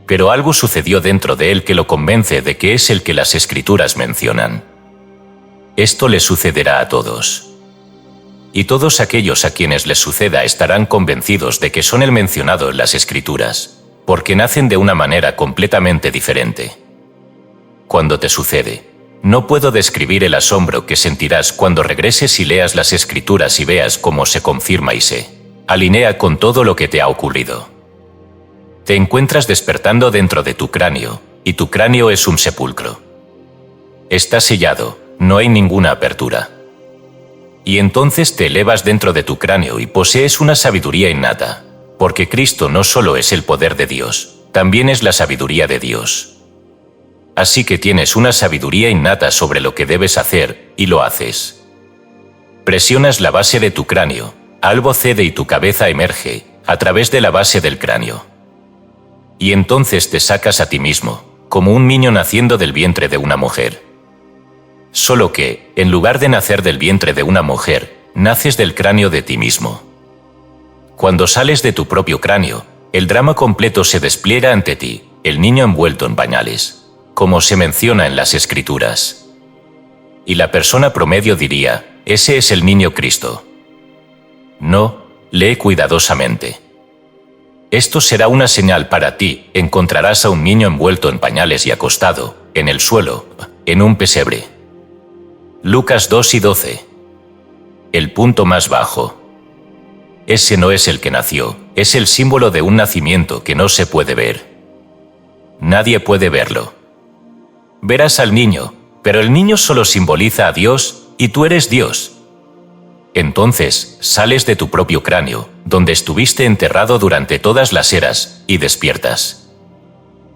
Speaker 1: Pero algo sucedió dentro de él que lo convence de que es el que las Escrituras mencionan. Esto le sucederá a todos. Y todos aquellos a quienes les suceda estarán convencidos de que son el mencionado en las Escrituras, porque nacen de una manera completamente diferente. Cuando te sucede, no puedo describir el asombro que sentirás cuando regreses y leas las Escrituras y veas cómo se confirma y se alinea con todo lo que te ha ocurrido. te encuentras despertando dentro de tu cráneo, y tu cráneo es un sepulcro. Está sellado, no hay ninguna apertura. Y entonces te elevas dentro de tu cráneo y posees una sabiduría innata, porque Cristo no solo es el poder de Dios, también es la sabiduría de Dios. Así que tienes una sabiduría innata sobre lo que debes hacer, y lo haces. Presionas la base de tu cráneo, algo cede y tu cabeza emerge, a través de la base del cráneo. Y entonces te sacas a ti mismo, como un niño naciendo del vientre de una mujer. Solo que, en lugar de nacer del vientre de una mujer, naces del cráneo de ti mismo. Cuando sales de tu propio cráneo, el drama completo se despliega ante ti, el niño envuelto en pañales, como se menciona en las Escrituras. Y la persona promedio diría, ese es el niño Cristo. No, lee cuidadosamente. Esto será una señal para ti, encontrarás a un niño envuelto en pañales y acostado, en el suelo, en un pesebre. Lucas 2:12. El punto más bajo. Ese no es el que nació, es el símbolo de un nacimiento que no se puede ver. Nadie puede verlo. Verás al niño, pero el niño solo simboliza a Dios, y tú eres Dios. Entonces, sales de tu propio cráneo, donde estuviste enterrado durante todas las eras, y despiertas.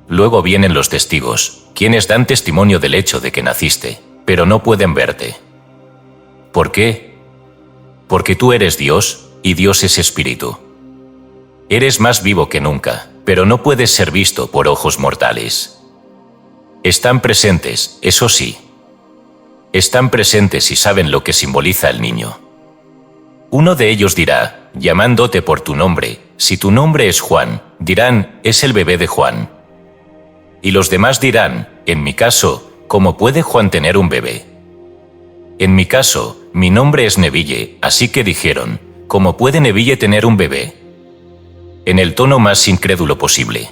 Speaker 1: Luego vienen los testigos, quienes dan testimonio del hecho de que naciste, pero no pueden verte. ¿Por qué? Porque tú eres Dios, y Dios es espíritu. Eres más vivo que nunca, pero no puedes ser visto por ojos mortales. Están presentes, eso sí. Están presentes y saben lo que simboliza el niño. Uno de ellos dirá, llamándote por tu nombre, si tu nombre es Juan, dirán, es el bebé de Juan. Y los demás dirán, en mi caso, ¿cómo puede Juan tener un bebé? En mi caso, mi nombre es Neville, así que dijeron, ¿cómo puede Neville tener un bebé? En el tono más incrédulo posible.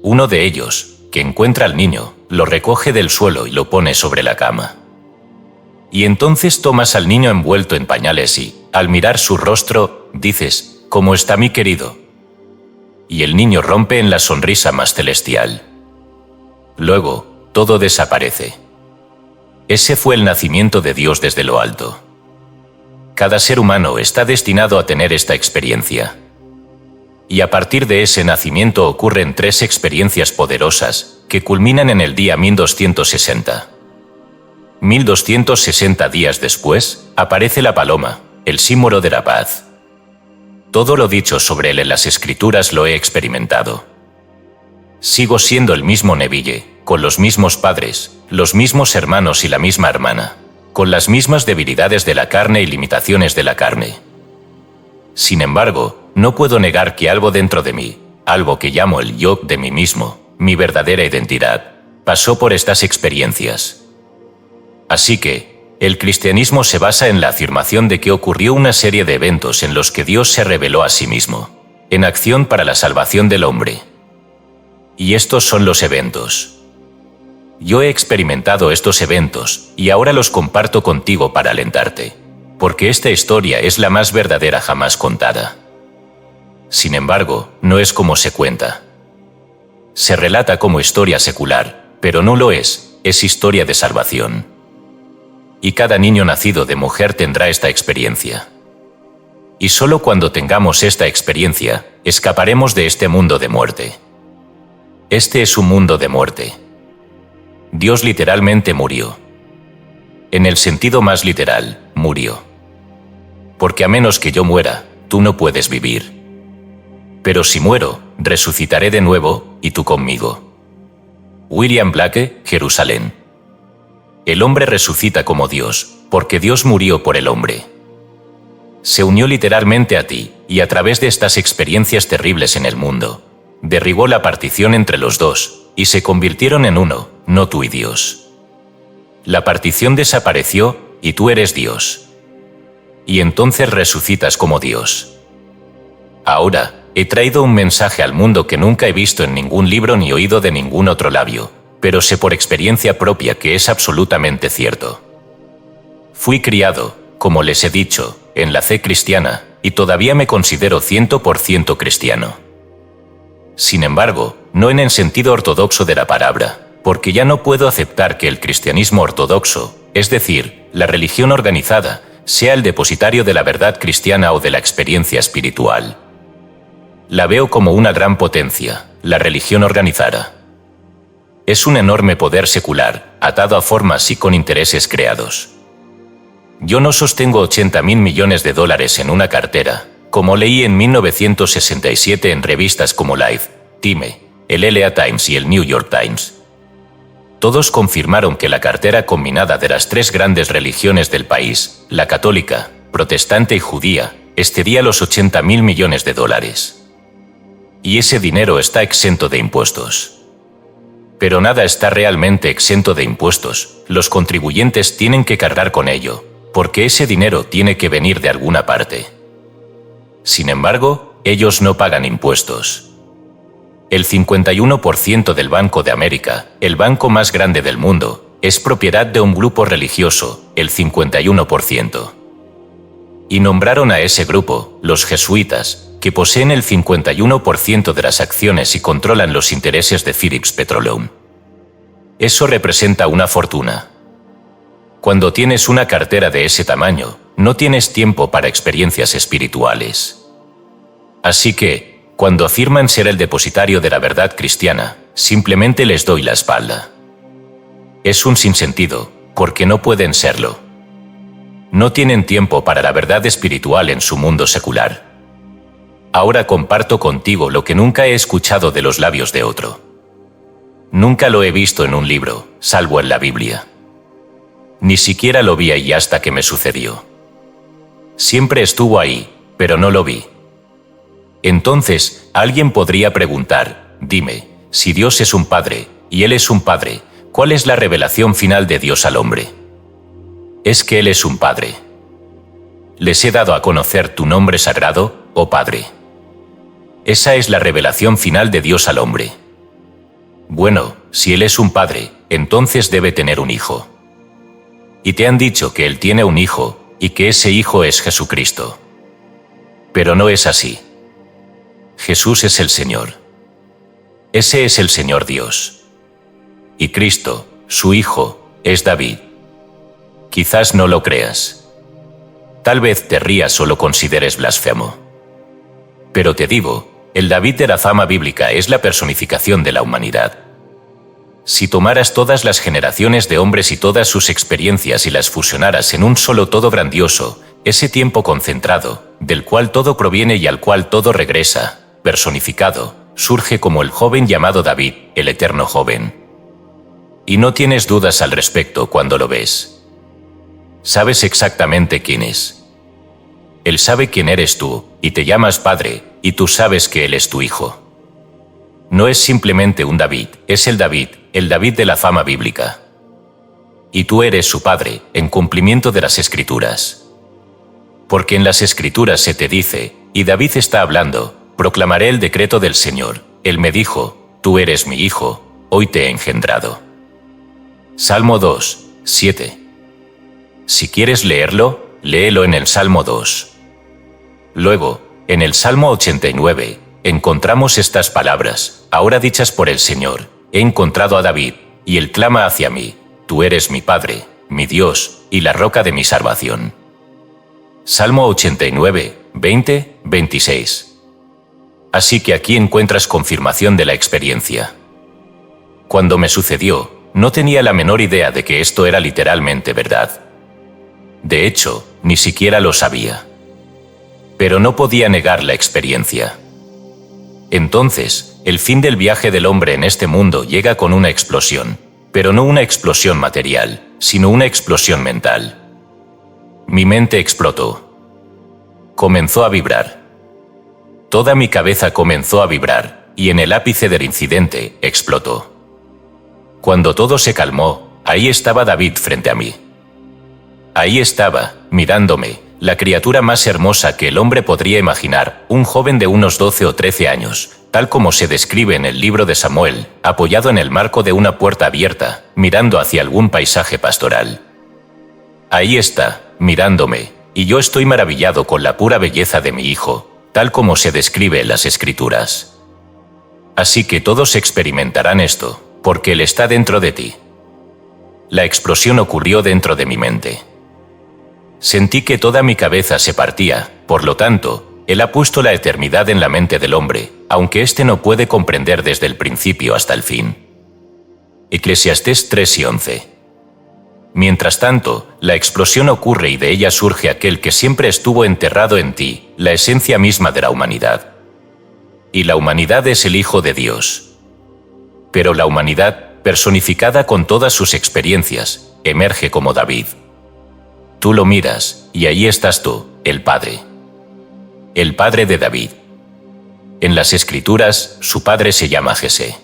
Speaker 1: Uno de ellos, que encuentra al niño, lo recoge del suelo y lo pone sobre la cama. Y entonces tomas al niño envuelto en pañales y, al mirar su rostro, dices, ¿cómo está mi querido? Y el niño rompe en la sonrisa más celestial. Luego, todo desaparece. Ese fue el nacimiento de Dios desde lo alto. Cada ser humano está destinado a tener esta experiencia. Y a partir de ese nacimiento ocurren 3 experiencias poderosas, que culminan en el día 1260. 1260 días después, aparece la paloma, el símbolo de la paz. Todo lo dicho sobre él en las Escrituras lo he experimentado. Sigo siendo el mismo Neville, con los mismos padres, los mismos hermanos y la misma hermana, con las mismas debilidades de la carne y limitaciones de la carne. Sin embargo, no puedo negar que algo dentro de mí, algo que llamo el yo de mí mismo, mi verdadera identidad, pasó por estas experiencias. Así que, el cristianismo se basa en la afirmación de que ocurrió una serie de eventos en los que Dios se reveló a sí mismo, en acción para la salvación del hombre. Y estos son los eventos. Yo he experimentado estos eventos, y ahora los comparto contigo para alentarte, porque esta historia es la más verdadera jamás contada. Sin embargo, no es como se cuenta. Se relata como historia secular, pero no lo es historia de salvación. Y cada niño nacido de mujer tendrá esta experiencia. Y solo cuando tengamos esta experiencia, escaparemos de este mundo de muerte. Este es un mundo de muerte. Dios literalmente murió. En el sentido más literal, murió. Porque a menos que yo muera, tú no puedes vivir. Pero si muero, resucitaré de nuevo, y tú conmigo. William Blake, Jerusalén. El hombre resucita como Dios, porque Dios murió por el hombre. Se unió literalmente a ti, y a través de estas experiencias terribles en el mundo, derribó la partición entre los dos, y se convirtieron en uno, no tú y Dios. La partición desapareció, y tú eres Dios. Y entonces resucitas como Dios. Ahora, he traído un mensaje al mundo que nunca he visto en ningún libro ni oído de ningún otro labio, pero sé por experiencia propia que es absolutamente cierto. Fui criado, como les he dicho, en la fe cristiana, y todavía me considero 100% cristiano. Sin embargo, no en el sentido ortodoxo de la palabra, porque ya no puedo aceptar que el cristianismo ortodoxo, es decir, la religión organizada, sea el depositario de la verdad cristiana o de la experiencia espiritual. La veo como una gran potencia, la religión organizada. Es un enorme poder secular, atado a formas y con intereses creados. Yo no sostengo $80.000 millones en una cartera, como leí en 1967 en revistas como Life, Time, el LA Times y el New York Times. Todos confirmaron que la cartera combinada de las tres grandes religiones del país, la católica, protestante y judía, excedía los $80.000 millones. Y ese dinero está exento de impuestos. Pero nada está realmente exento de impuestos, los contribuyentes tienen que cargar con ello, porque ese dinero tiene que venir de alguna parte. Sin embargo, ellos no pagan impuestos. El 51% del Banco de América, el banco más grande del mundo, es propiedad de un grupo religioso, el 51%. Y nombraron a ese grupo, los jesuitas, que poseen el 51% de las acciones y controlan los intereses de Phillips Petroleum. Eso representa una fortuna. Cuando tienes una cartera de ese tamaño, no tienes tiempo para experiencias espirituales. Así que, cuando afirman ser el depositario de la verdad cristiana, simplemente les doy la espalda. Es un sinsentido, porque no pueden serlo. No tienen tiempo para la verdad espiritual en su mundo secular. Ahora comparto contigo lo que nunca he escuchado de los labios de otro. Nunca lo he visto en un libro, salvo en la Biblia. Ni siquiera lo vi ahí hasta que me sucedió. Siempre estuvo ahí, pero no lo vi. Entonces, alguien podría preguntar, dime, si Dios es un padre, y Él es un padre, ¿cuál es la revelación final de Dios al hombre? Es que Él es un padre. Les he dado a conocer tu nombre sagrado, oh Padre. Esa es la revelación final de Dios al hombre. Bueno, si Él es un padre, entonces debe tener un hijo. Y te han dicho que Él tiene un hijo, y que ese hijo es Jesucristo. Pero no es así. Jesús es el Señor. Ese es el Señor Dios. Y Cristo, su Hijo, es David. Quizás no lo creas. Tal vez te rías o lo consideres blasfemo. Pero te digo, el David de la fama bíblica es la personificación de la humanidad. Si tomaras todas las generaciones de hombres y todas sus experiencias y las fusionaras en un solo todo grandioso, ese tiempo concentrado, del cual todo proviene y al cual todo regresa, personificado, surge como el joven llamado David, el eterno joven. Y no tienes dudas al respecto cuando lo ves. Sabes exactamente quién es. Él sabe quién eres tú, y te llamas Padre, y tú sabes que Él es tu Hijo. No es simplemente un David, es el David de la fama bíblica. Y tú eres su Padre, en cumplimiento de las Escrituras. Porque en las Escrituras se te dice, y David está hablando, proclamaré el decreto del Señor. Él me dijo, tú eres mi Hijo, hoy te he engendrado. Salmo 2, 7. Si quieres leerlo, léelo en el Salmo 2. Luego, en el Salmo 89, encontramos estas palabras, ahora dichas por el Señor, he encontrado a David, y él clama hacia mí, tú eres mi Padre, mi Dios, y la roca de mi salvación. Salmo 89, 20, 26. Así que aquí encuentras confirmación de la experiencia. Cuando me sucedió, no tenía la menor idea de que esto era literalmente verdad. De hecho, ni siquiera lo sabía. Pero no podía negar la experiencia. Entonces, el fin del viaje del hombre en este mundo llega con una explosión, pero no una explosión material, sino una explosión mental. Mi mente explotó. Comenzó a vibrar. Toda mi cabeza comenzó a vibrar, y en el ápice del incidente, explotó. Cuando todo se calmó, ahí estaba David frente a mí. Ahí estaba, mirándome, la criatura más hermosa que el hombre podría imaginar, un joven de unos 12 o 13 años, tal como se describe en el libro de Samuel, apoyado en el marco de una puerta abierta, mirando hacia algún paisaje pastoral. Ahí está, mirándome, y yo estoy maravillado con la pura belleza de mi hijo, tal como se describe en las Escrituras. Así que todos experimentarán esto, porque Él está dentro de ti. La explosión ocurrió dentro de mi mente. Sentí que toda mi cabeza se partía, por lo tanto, Él ha puesto la eternidad en la mente del hombre, aunque éste no puede comprender desde el principio hasta el fin. Eclesiastés 3:11. Mientras tanto, la explosión ocurre y de ella surge aquel que siempre estuvo enterrado en ti, la esencia misma de la humanidad. Y la humanidad es el Hijo de Dios. Pero la humanidad, personificada con todas sus experiencias, emerge como David. Tú lo miras, y ahí estás tú, el Padre. El Padre de David. En las Escrituras, su padre se llama Jesé.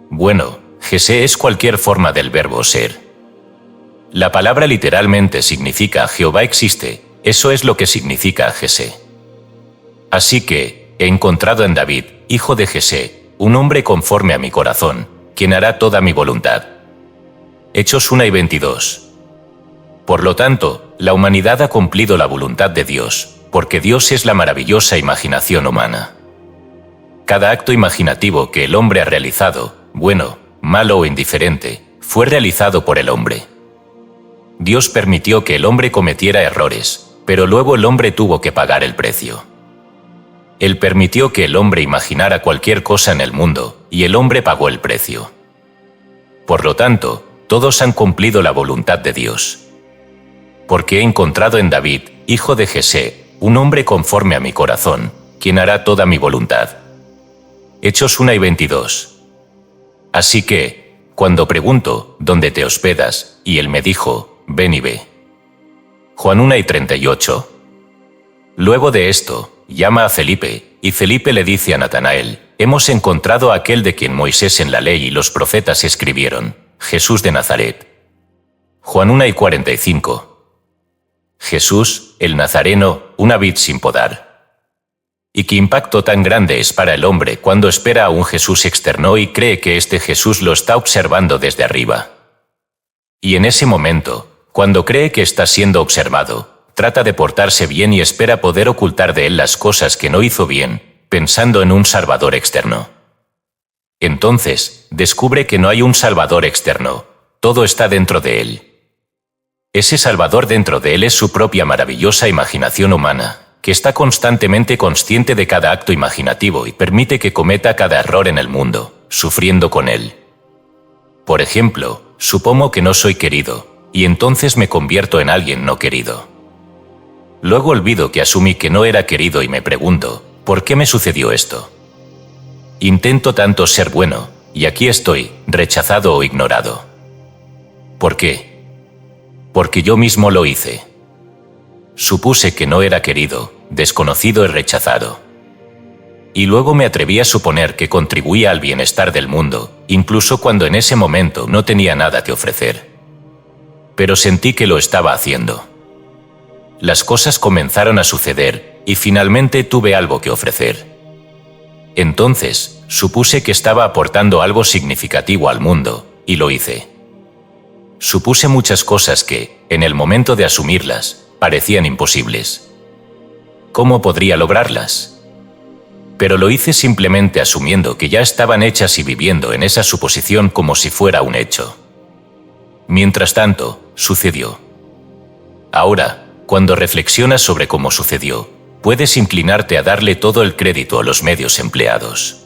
Speaker 1: Bueno, Jesé es cualquier forma del verbo ser. La palabra literalmente significa Jehová existe, eso es lo que significa Jesé. Así que, he encontrado en David, hijo de Jesé, un hombre conforme a mi corazón, quien hará toda mi voluntad. Hechos 1:22. Por lo tanto, la humanidad ha cumplido la voluntad de Dios, porque Dios es la maravillosa imaginación humana. Cada acto imaginativo que el hombre ha realizado, bueno, malo o indiferente, fue realizado por el hombre. Dios permitió que el hombre cometiera errores, pero luego el hombre tuvo que pagar el precio. Él permitió que el hombre imaginara cualquier cosa en el mundo, y el hombre pagó el precio. Por lo tanto, todos han cumplido la voluntad de Dios. Porque he encontrado en David, hijo de Jesé, un hombre conforme a mi corazón, quien hará toda mi voluntad. Hechos 1:22. Así que, cuando pregunto, ¿dónde te hospedas?, y él me dijo, ven y ve. Juan 1:38. Luego de esto, llama a Felipe, y Felipe le dice a Natanael, hemos encontrado a aquel de quien Moisés en la ley y los profetas escribieron, Jesús de Nazaret. Juan 1:45. Jesús, el Nazareno, una vid sin podar. Y qué impacto tan grande es para el hombre cuando espera a un Jesús externo y cree que este Jesús lo está observando desde arriba. Y en ese momento, cuando cree que está siendo observado, trata de portarse bien y espera poder ocultar de él las cosas que no hizo bien, pensando en un Salvador externo. Entonces, descubre que no hay un Salvador externo, todo está dentro de él. Ese Salvador dentro de él es su propia maravillosa imaginación humana, que está constantemente consciente de cada acto imaginativo y permite que cometa cada error en el mundo, sufriendo con él. Por ejemplo, supongo que no soy querido, y entonces me convierto en alguien no querido. Luego olvido que asumí que no era querido y me pregunto, ¿por qué me sucedió esto? Intento tanto ser bueno, y aquí estoy, rechazado o ignorado. ¿Por qué? Porque yo mismo lo hice. Supuse que no era querido, desconocido y rechazado. Y luego me atreví a suponer que contribuía al bienestar del mundo, incluso cuando en ese momento no tenía nada que ofrecer. Pero sentí que lo estaba haciendo. Las cosas comenzaron a suceder, y finalmente tuve algo que ofrecer. Entonces, supuse que estaba aportando algo significativo al mundo, y lo hice. Supuse muchas cosas que, en el momento de asumirlas, parecían imposibles. ¿Cómo podría lograrlas? Pero lo hice simplemente asumiendo que ya estaban hechas y viviendo en esa suposición como si fuera un hecho. Mientras tanto, sucedió. Ahora, cuando reflexionas sobre cómo sucedió, puedes inclinarte a darle todo el crédito a los medios empleados.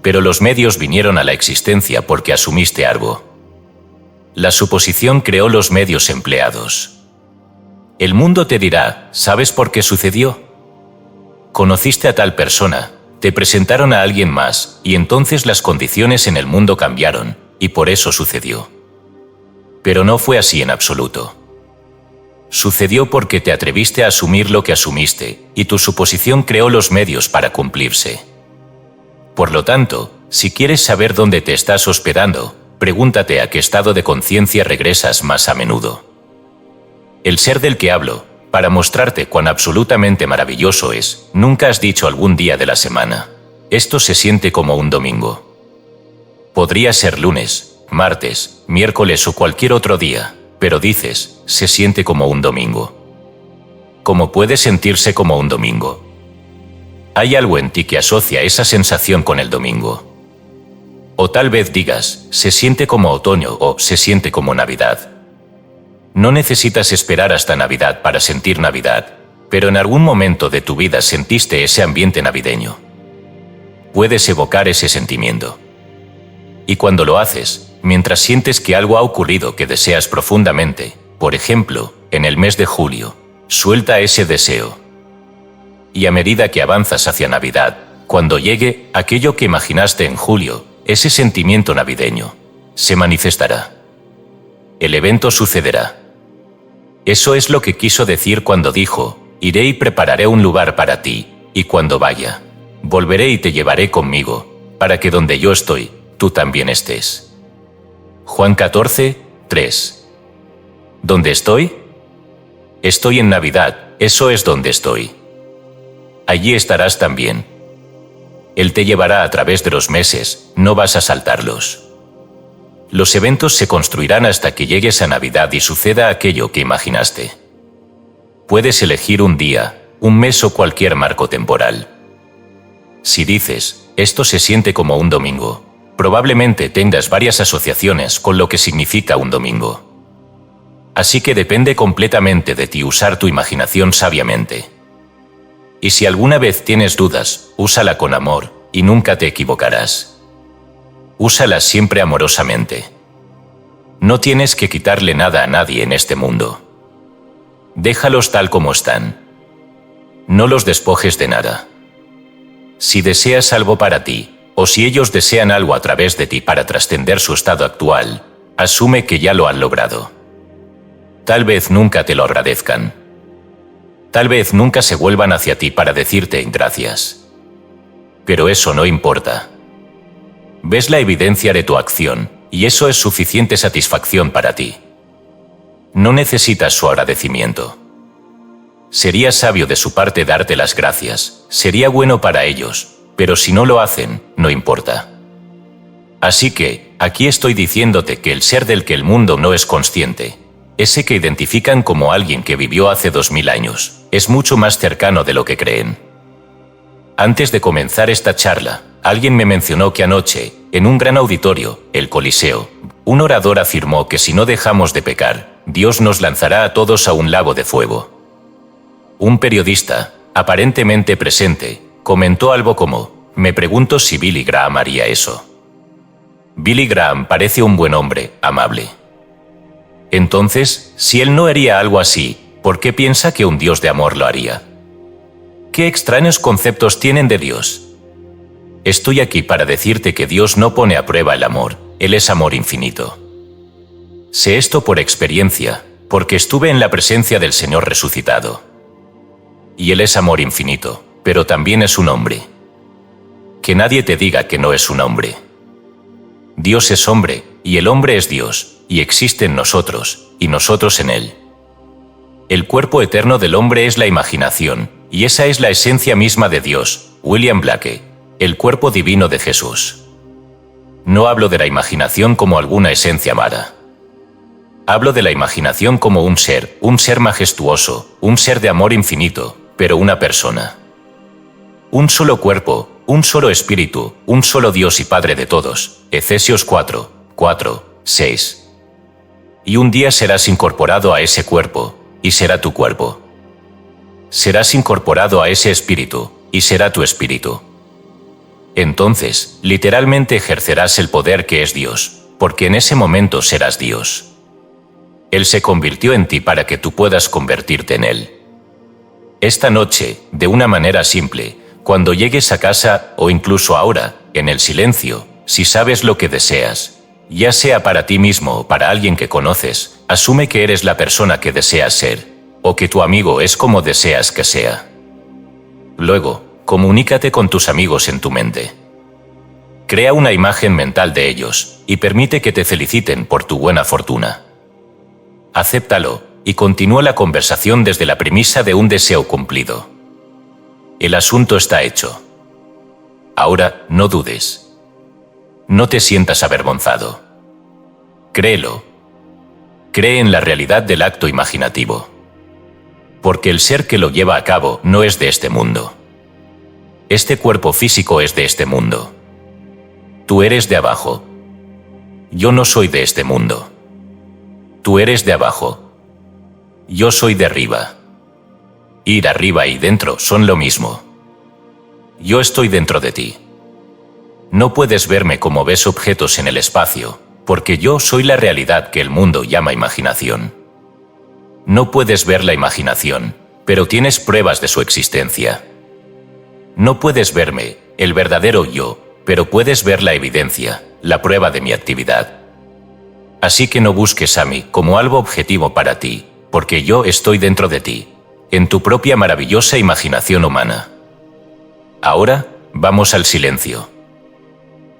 Speaker 1: Pero los medios vinieron a la existencia porque asumiste algo. La suposición creó los medios empleados. El mundo te dirá, ¿sabes por qué sucedió? Conociste a tal persona, te presentaron a alguien más, y entonces las condiciones en el mundo cambiaron, y por eso sucedió. Pero no fue así en absoluto. Sucedió porque te atreviste a asumir lo que asumiste, y tu suposición creó los medios para cumplirse. Por lo tanto, si quieres saber dónde te estás hospedando, pregúntate a qué estado de conciencia regresas más a menudo. El ser del que hablo, para mostrarte cuán absolutamente maravilloso es, nunca has dicho algún día de la semana, esto se siente como un domingo. Podría ser lunes, martes, miércoles o cualquier otro día, pero dices, se siente como un domingo. ¿Cómo puede sentirse como un domingo? hay algo en ti que asocia esa sensación con el domingo. O tal vez digas, se siente como otoño o se siente como Navidad. No necesitas esperar hasta Navidad para sentir Navidad, pero en algún momento de tu vida sentiste ese ambiente navideño. Puedes evocar ese sentimiento. Y cuando lo haces, mientras sientes que algo ha ocurrido que deseas profundamente, por ejemplo, en el mes de julio, suelta ese deseo. Y a medida que avanzas hacia Navidad, cuando llegue aquello que imaginaste en julio, ese sentimiento navideño se manifestará. El evento sucederá. Eso es lo que quiso decir cuando dijo, iré y prepararé un lugar para ti, y cuando vaya, volveré y te llevaré conmigo, para que donde yo estoy, tú también estés. Juan 14, 3. ¿Dónde estoy? Estoy en Navidad, eso es donde estoy. Allí estarás también. Él te llevará a través de los meses, no vas a saltarlos. Los eventos se construirán hasta que llegues a Navidad y suceda aquello que imaginaste. Puedes elegir un día, un mes o cualquier marco temporal. Si dices, esto se siente como un domingo, probablemente tengas varias asociaciones con lo que significa un domingo. Así que depende completamente de ti usar tu imaginación sabiamente. Y si alguna vez tienes dudas, úsala con amor, y nunca te equivocarás. Úsala siempre amorosamente. No tienes que quitarle nada a nadie en este mundo. Déjalos tal como están. No los despojes de nada. Si deseas algo para ti, o si ellos desean algo a través de ti para trascender su estado actual, asume que ya lo han logrado. Tal vez nunca te lo agradezcan. Tal vez nunca se vuelvan hacia ti para decirte gracias. Pero eso no importa. Ves la evidencia de tu acción, y eso es suficiente satisfacción para ti. No necesitas su agradecimiento. Sería sabio de su parte darte las gracias, sería bueno para ellos, pero si no lo hacen, no importa. Así que, aquí estoy diciéndote que el ser del que el mundo no es consciente, ese que identifican como alguien que vivió hace 2000 años, es mucho más cercano de lo que creen. Antes de comenzar esta charla, alguien me mencionó que anoche, en un gran auditorio, el Coliseo, un orador afirmó que si no dejamos de pecar, Dios nos lanzará a todos a un lago de fuego. Un periodista, aparentemente presente, comentó algo como, me pregunto si Billy Graham haría eso. Billy Graham parece un buen hombre, amable. Entonces, si él no haría algo así, ¿por qué piensa que un Dios de amor lo haría? ¿Qué extraños conceptos tienen de Dios? Estoy aquí para decirte que Dios no pone a prueba el amor, Él es amor infinito. Sé esto por experiencia, porque estuve en la presencia del Señor resucitado. Y Él es amor infinito, pero también es un hombre. Que nadie te diga que no es un hombre. Dios es hombre, y el hombre es Dios, y existe en nosotros, y nosotros en Él. El cuerpo eterno del hombre es la imaginación, y esa es la esencia misma de Dios, William Blake, el cuerpo divino de Jesús. No hablo de la imaginación como alguna esencia mala. Hablo de la imaginación como un ser majestuoso, un ser de amor infinito, pero una persona. Un solo cuerpo, un solo espíritu, un solo Dios y Padre de todos, Efesios 4, 6. Y un día serás incorporado a ese cuerpo, y será tu cuerpo. Serás incorporado a ese espíritu, y será tu espíritu. Entonces, literalmente ejercerás el poder que es Dios, porque en ese momento serás Dios. Él se convirtió en ti para que tú puedas convertirte en Él. Esta noche, de una manera simple, cuando llegues a casa o incluso ahora, en el silencio, si sabes lo que deseas, ya sea para ti mismo o para alguien que conoces, asume que eres la persona que deseas ser, o que tu amigo es como deseas que sea. Luego, comunícate con tus amigos en tu mente. Crea una imagen mental de ellos, y permite que te feliciten por tu buena fortuna. Acéptalo, y continúa la conversación desde la premisa de un deseo cumplido. El asunto está hecho. Ahora, no dudes. No te sientas avergonzado. Créelo. Cree en la realidad del acto imaginativo. Porque el ser que lo lleva a cabo no es de este mundo. Este cuerpo físico es de este mundo. Tú eres de abajo. Yo no soy de este mundo. Tú eres de abajo. Yo soy de arriba. Ir arriba y dentro son lo mismo. Yo estoy dentro de ti. No puedes verme como ves objetos en el espacio, porque yo soy la realidad que el mundo llama imaginación. No puedes ver la imaginación, pero tienes pruebas de su existencia. No puedes verme, el verdadero yo, pero puedes ver la evidencia, la prueba de mi actividad. Así que no busques a mí como algo objetivo para ti, porque yo estoy dentro de ti, en tu propia maravillosa imaginación humana. Ahora, vamos al silencio.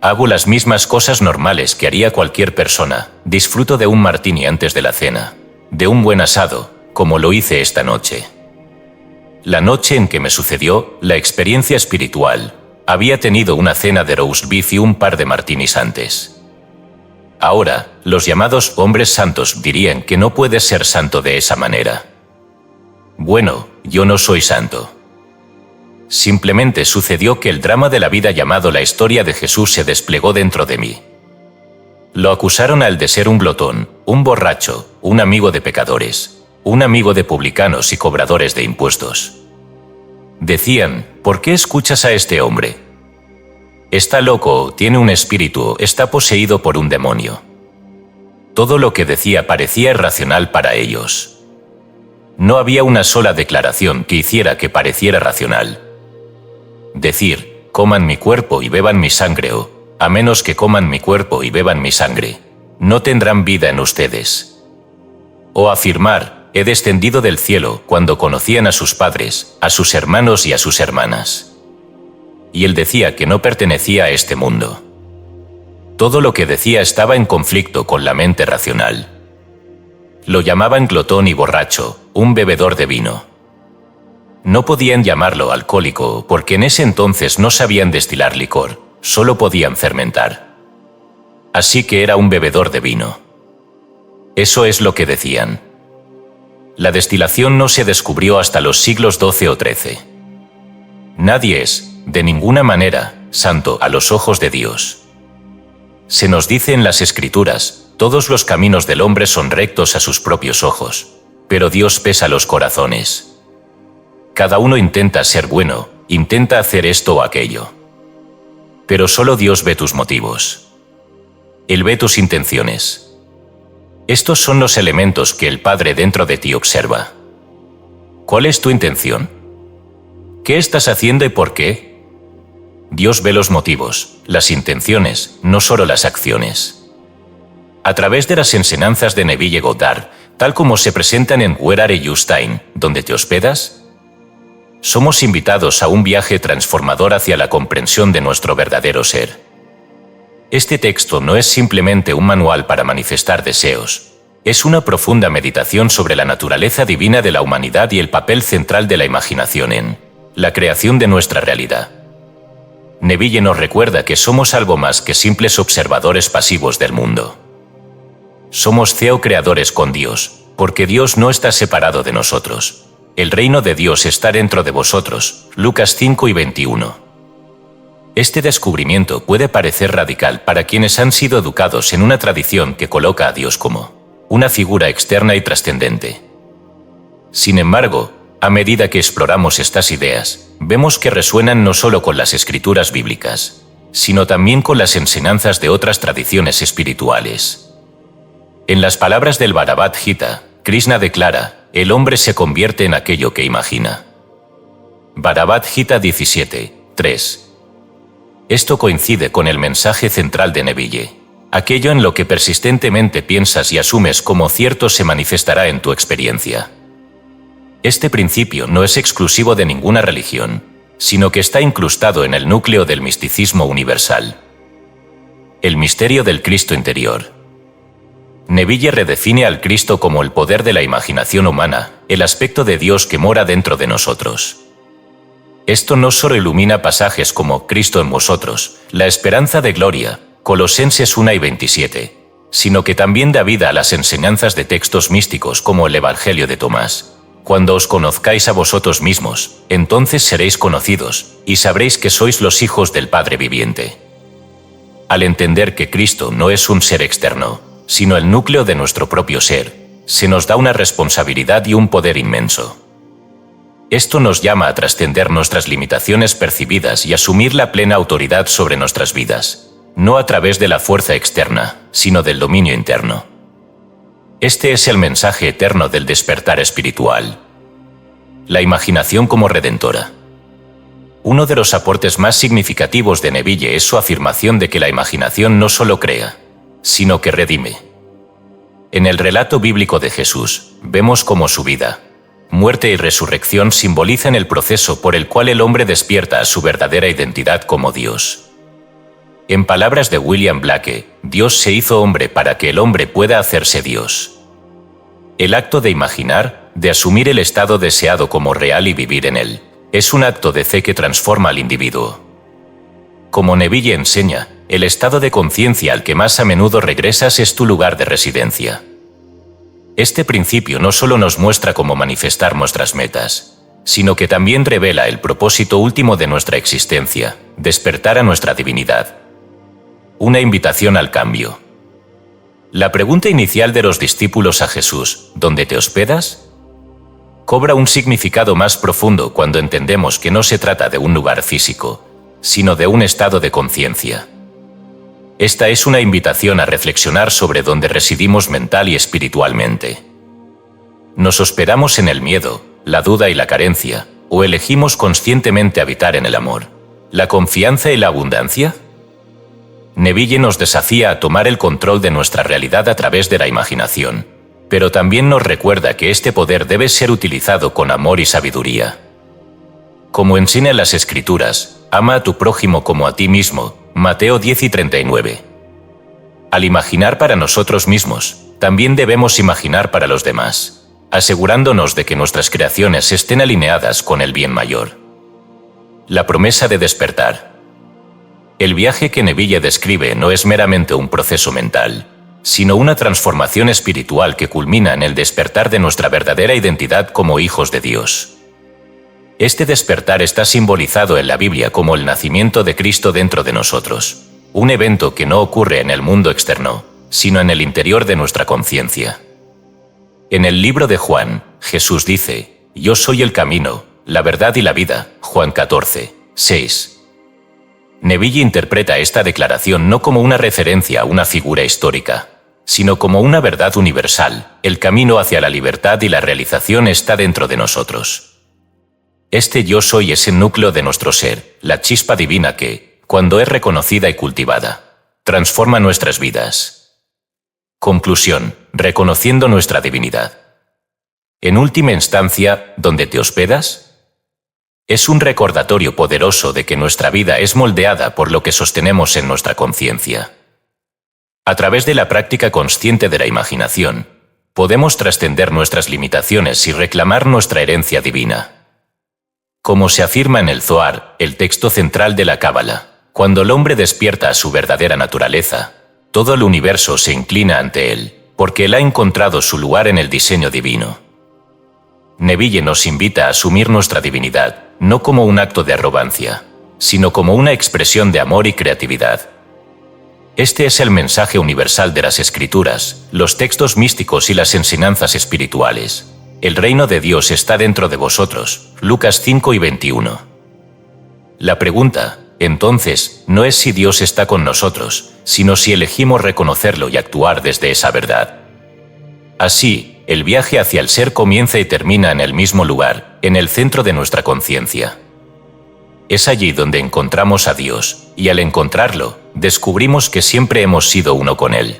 Speaker 1: Hago las mismas cosas normales que haría cualquier persona, disfruto de un martini antes de la cena, de un buen asado, como lo hice esta noche. La noche en que me sucedió la experiencia espiritual, había tenido una cena de roast beef y un par de martinis antes. Ahora, los llamados hombres santos dirían que no puedes ser santo de esa manera. Bueno, yo no soy santo. Simplemente sucedió que el drama de la vida llamado la historia de Jesús se desplegó dentro de mí. Lo acusaron a él de ser un glotón, un borracho, un amigo de pecadores, un amigo de publicanos y cobradores de impuestos. Decían, ¿por qué escuchas a este hombre? Está loco, tiene un espíritu, está poseído por un demonio. Todo lo que decía parecía irracional para ellos. No había una sola declaración que hiciera que pareciera racional. Decir, coman mi cuerpo y beban mi sangre o, a menos que coman mi cuerpo y beban mi sangre, no tendrán vida en ustedes. O afirmar, he descendido del cielo cuando conocían a sus padres, a sus hermanos y a sus hermanas. Y él decía que no pertenecía a este mundo. Todo lo que decía estaba en conflicto con la mente racional. Lo llamaban glotón y borracho, un bebedor de vino. No podían llamarlo alcohólico porque en ese entonces no sabían destilar licor, solo podían fermentar. Así que era un bebedor de vino. Eso es lo que decían. La destilación no se descubrió hasta los siglos XII o XIII. Nadie es, de ninguna manera, santo a los ojos de Dios. Se nos dice en las Escrituras, todos los caminos del hombre son rectos a sus propios ojos, pero Dios pesa los corazones. Cada uno intenta ser bueno, intenta hacer esto o aquello. Pero solo Dios ve tus motivos. Él ve tus intenciones. Estos son los elementos que el Padre dentro de ti observa. ¿Cuál es tu intención? ¿Qué estás haciendo y por qué? Dios ve los motivos, las intenciones, no solo las acciones. A través de las enseñanzas de Neville Goddard, tal como se presentan en Where Are You Staying, donde te hospedas, somos invitados a un viaje transformador hacia la comprensión de nuestro verdadero ser. Este texto no es simplemente un manual para manifestar deseos, es una profunda meditación sobre la naturaleza divina de la humanidad y el papel central de la imaginación en la creación de nuestra realidad. Neville nos recuerda que somos algo más que simples observadores pasivos del mundo. Somos co-creadores con Dios, porque Dios no está separado de nosotros. El reino de Dios está dentro de vosotros, Lucas 5:21. Este descubrimiento puede parecer radical para quienes han sido educados en una tradición que coloca a Dios como una figura externa y trascendente. Sin embargo, a medida que exploramos estas ideas, vemos que resuenan no solo con las escrituras bíblicas, sino también con las enseñanzas de otras tradiciones espirituales. En las palabras del Bhagavad Gita, Krishna declara, el hombre se convierte en aquello que imagina. Bhagavad Gita 17:3. Esto coincide con el mensaje central de Neville. Aquello en lo que persistentemente piensas y asumes como cierto se manifestará en tu experiencia. Este principio no es exclusivo de ninguna religión, sino que está incrustado en el núcleo del misticismo universal. El misterio del Cristo interior. Neville redefine al Cristo como el poder de la imaginación humana, el aspecto de Dios que mora dentro de nosotros. Esto no solo ilumina pasajes como Cristo en vosotros, la esperanza de gloria, Colosenses 1:27, sino que también da vida a las enseñanzas de textos místicos como el Evangelio de Tomás, Cuando os conozcáis a vosotros mismos, entonces seréis conocidos, y sabréis que sois los hijos del Padre viviente. Al entender que Cristo no es un ser externo, sino el núcleo de nuestro propio ser, se nos da una responsabilidad y un poder inmenso. Esto nos llama a trascender nuestras limitaciones percibidas y asumir la plena autoridad sobre nuestras vidas, no a través de la fuerza externa, sino del dominio interno. Este es el mensaje eterno del despertar espiritual. La imaginación como redentora. Uno de los aportes más significativos de Neville es su afirmación de que la imaginación no solo crea, sino que redime. En el relato bíblico de Jesús, vemos cómo su vida, muerte y resurrección simbolizan el proceso por el cual el hombre despierta a su verdadera identidad como Dios. En palabras de William Blake, Dios se hizo hombre para que el hombre pueda hacerse Dios. El acto de imaginar, de asumir el estado deseado como real y vivir en él, es un acto de fe que transforma al individuo. Como Neville enseña, el estado de conciencia al que más a menudo regresas es tu lugar de residencia. Este principio no solo nos muestra cómo manifestar nuestras metas, sino que también revela el propósito último de nuestra existencia, despertar a nuestra divinidad. Una invitación al cambio. La pregunta inicial de los discípulos a Jesús, ¿dónde te hospedas?, cobra un significado más profundo cuando entendemos que no se trata de un lugar físico, sino de un estado de conciencia. Esta es una invitación a reflexionar sobre dónde residimos mental y espiritualmente. ¿Nos hospedamos en el miedo, la duda y la carencia, o elegimos conscientemente habitar en el amor, la confianza y la abundancia? Neville nos desafía a tomar el control de nuestra realidad a través de la imaginación, pero también nos recuerda que este poder debe ser utilizado con amor y sabiduría. Como enseñan las Escrituras, ama a tu prójimo como a ti mismo, Mateo 10:39. Al imaginar para nosotros mismos, también debemos imaginar para los demás, asegurándonos de que nuestras creaciones estén alineadas con el bien mayor. La promesa de despertar. El viaje que Neville describe no es meramente un proceso mental, sino una transformación espiritual que culmina en el despertar de nuestra verdadera identidad como hijos de Dios. Este despertar está simbolizado en la Biblia como el nacimiento de Cristo dentro de nosotros, un evento que no ocurre en el mundo externo, sino en el interior de nuestra conciencia. En el libro de Juan, Jesús dice, «Yo soy el camino, la verdad y la vida», Juan 14:6. Neville interpreta esta declaración no como una referencia a una figura histórica, sino como una verdad universal. El camino hacia la libertad y la realización está dentro de nosotros. Este yo soy es el núcleo de nuestro ser, la chispa divina que, cuando es reconocida y cultivada, transforma nuestras vidas. Conclusión: reconociendo nuestra divinidad. En última instancia, ¿dónde te hospedas? Es un recordatorio poderoso de que nuestra vida es moldeada por lo que sostenemos en nuestra conciencia. A través de la práctica consciente de la imaginación, podemos trascender nuestras limitaciones y reclamar nuestra herencia divina. Como se afirma en el Zohar, el texto central de la Cábala, cuando el hombre despierta a su verdadera naturaleza, todo el universo se inclina ante él, porque él ha encontrado su lugar en el diseño divino. Neville nos invita a asumir nuestra divinidad, no como un acto de arrogancia, sino como una expresión de amor y creatividad. Este es el mensaje universal de las Escrituras, los textos místicos y las enseñanzas espirituales. El reino de Dios está dentro de vosotros, Lucas 5:21. La pregunta, entonces, no es si Dios está con nosotros, sino si elegimos reconocerlo y actuar desde esa verdad. Así, el viaje hacia el ser comienza y termina en el mismo lugar, en el centro de nuestra conciencia. Es allí donde encontramos a Dios, y al encontrarlo, descubrimos que siempre hemos sido uno con Él.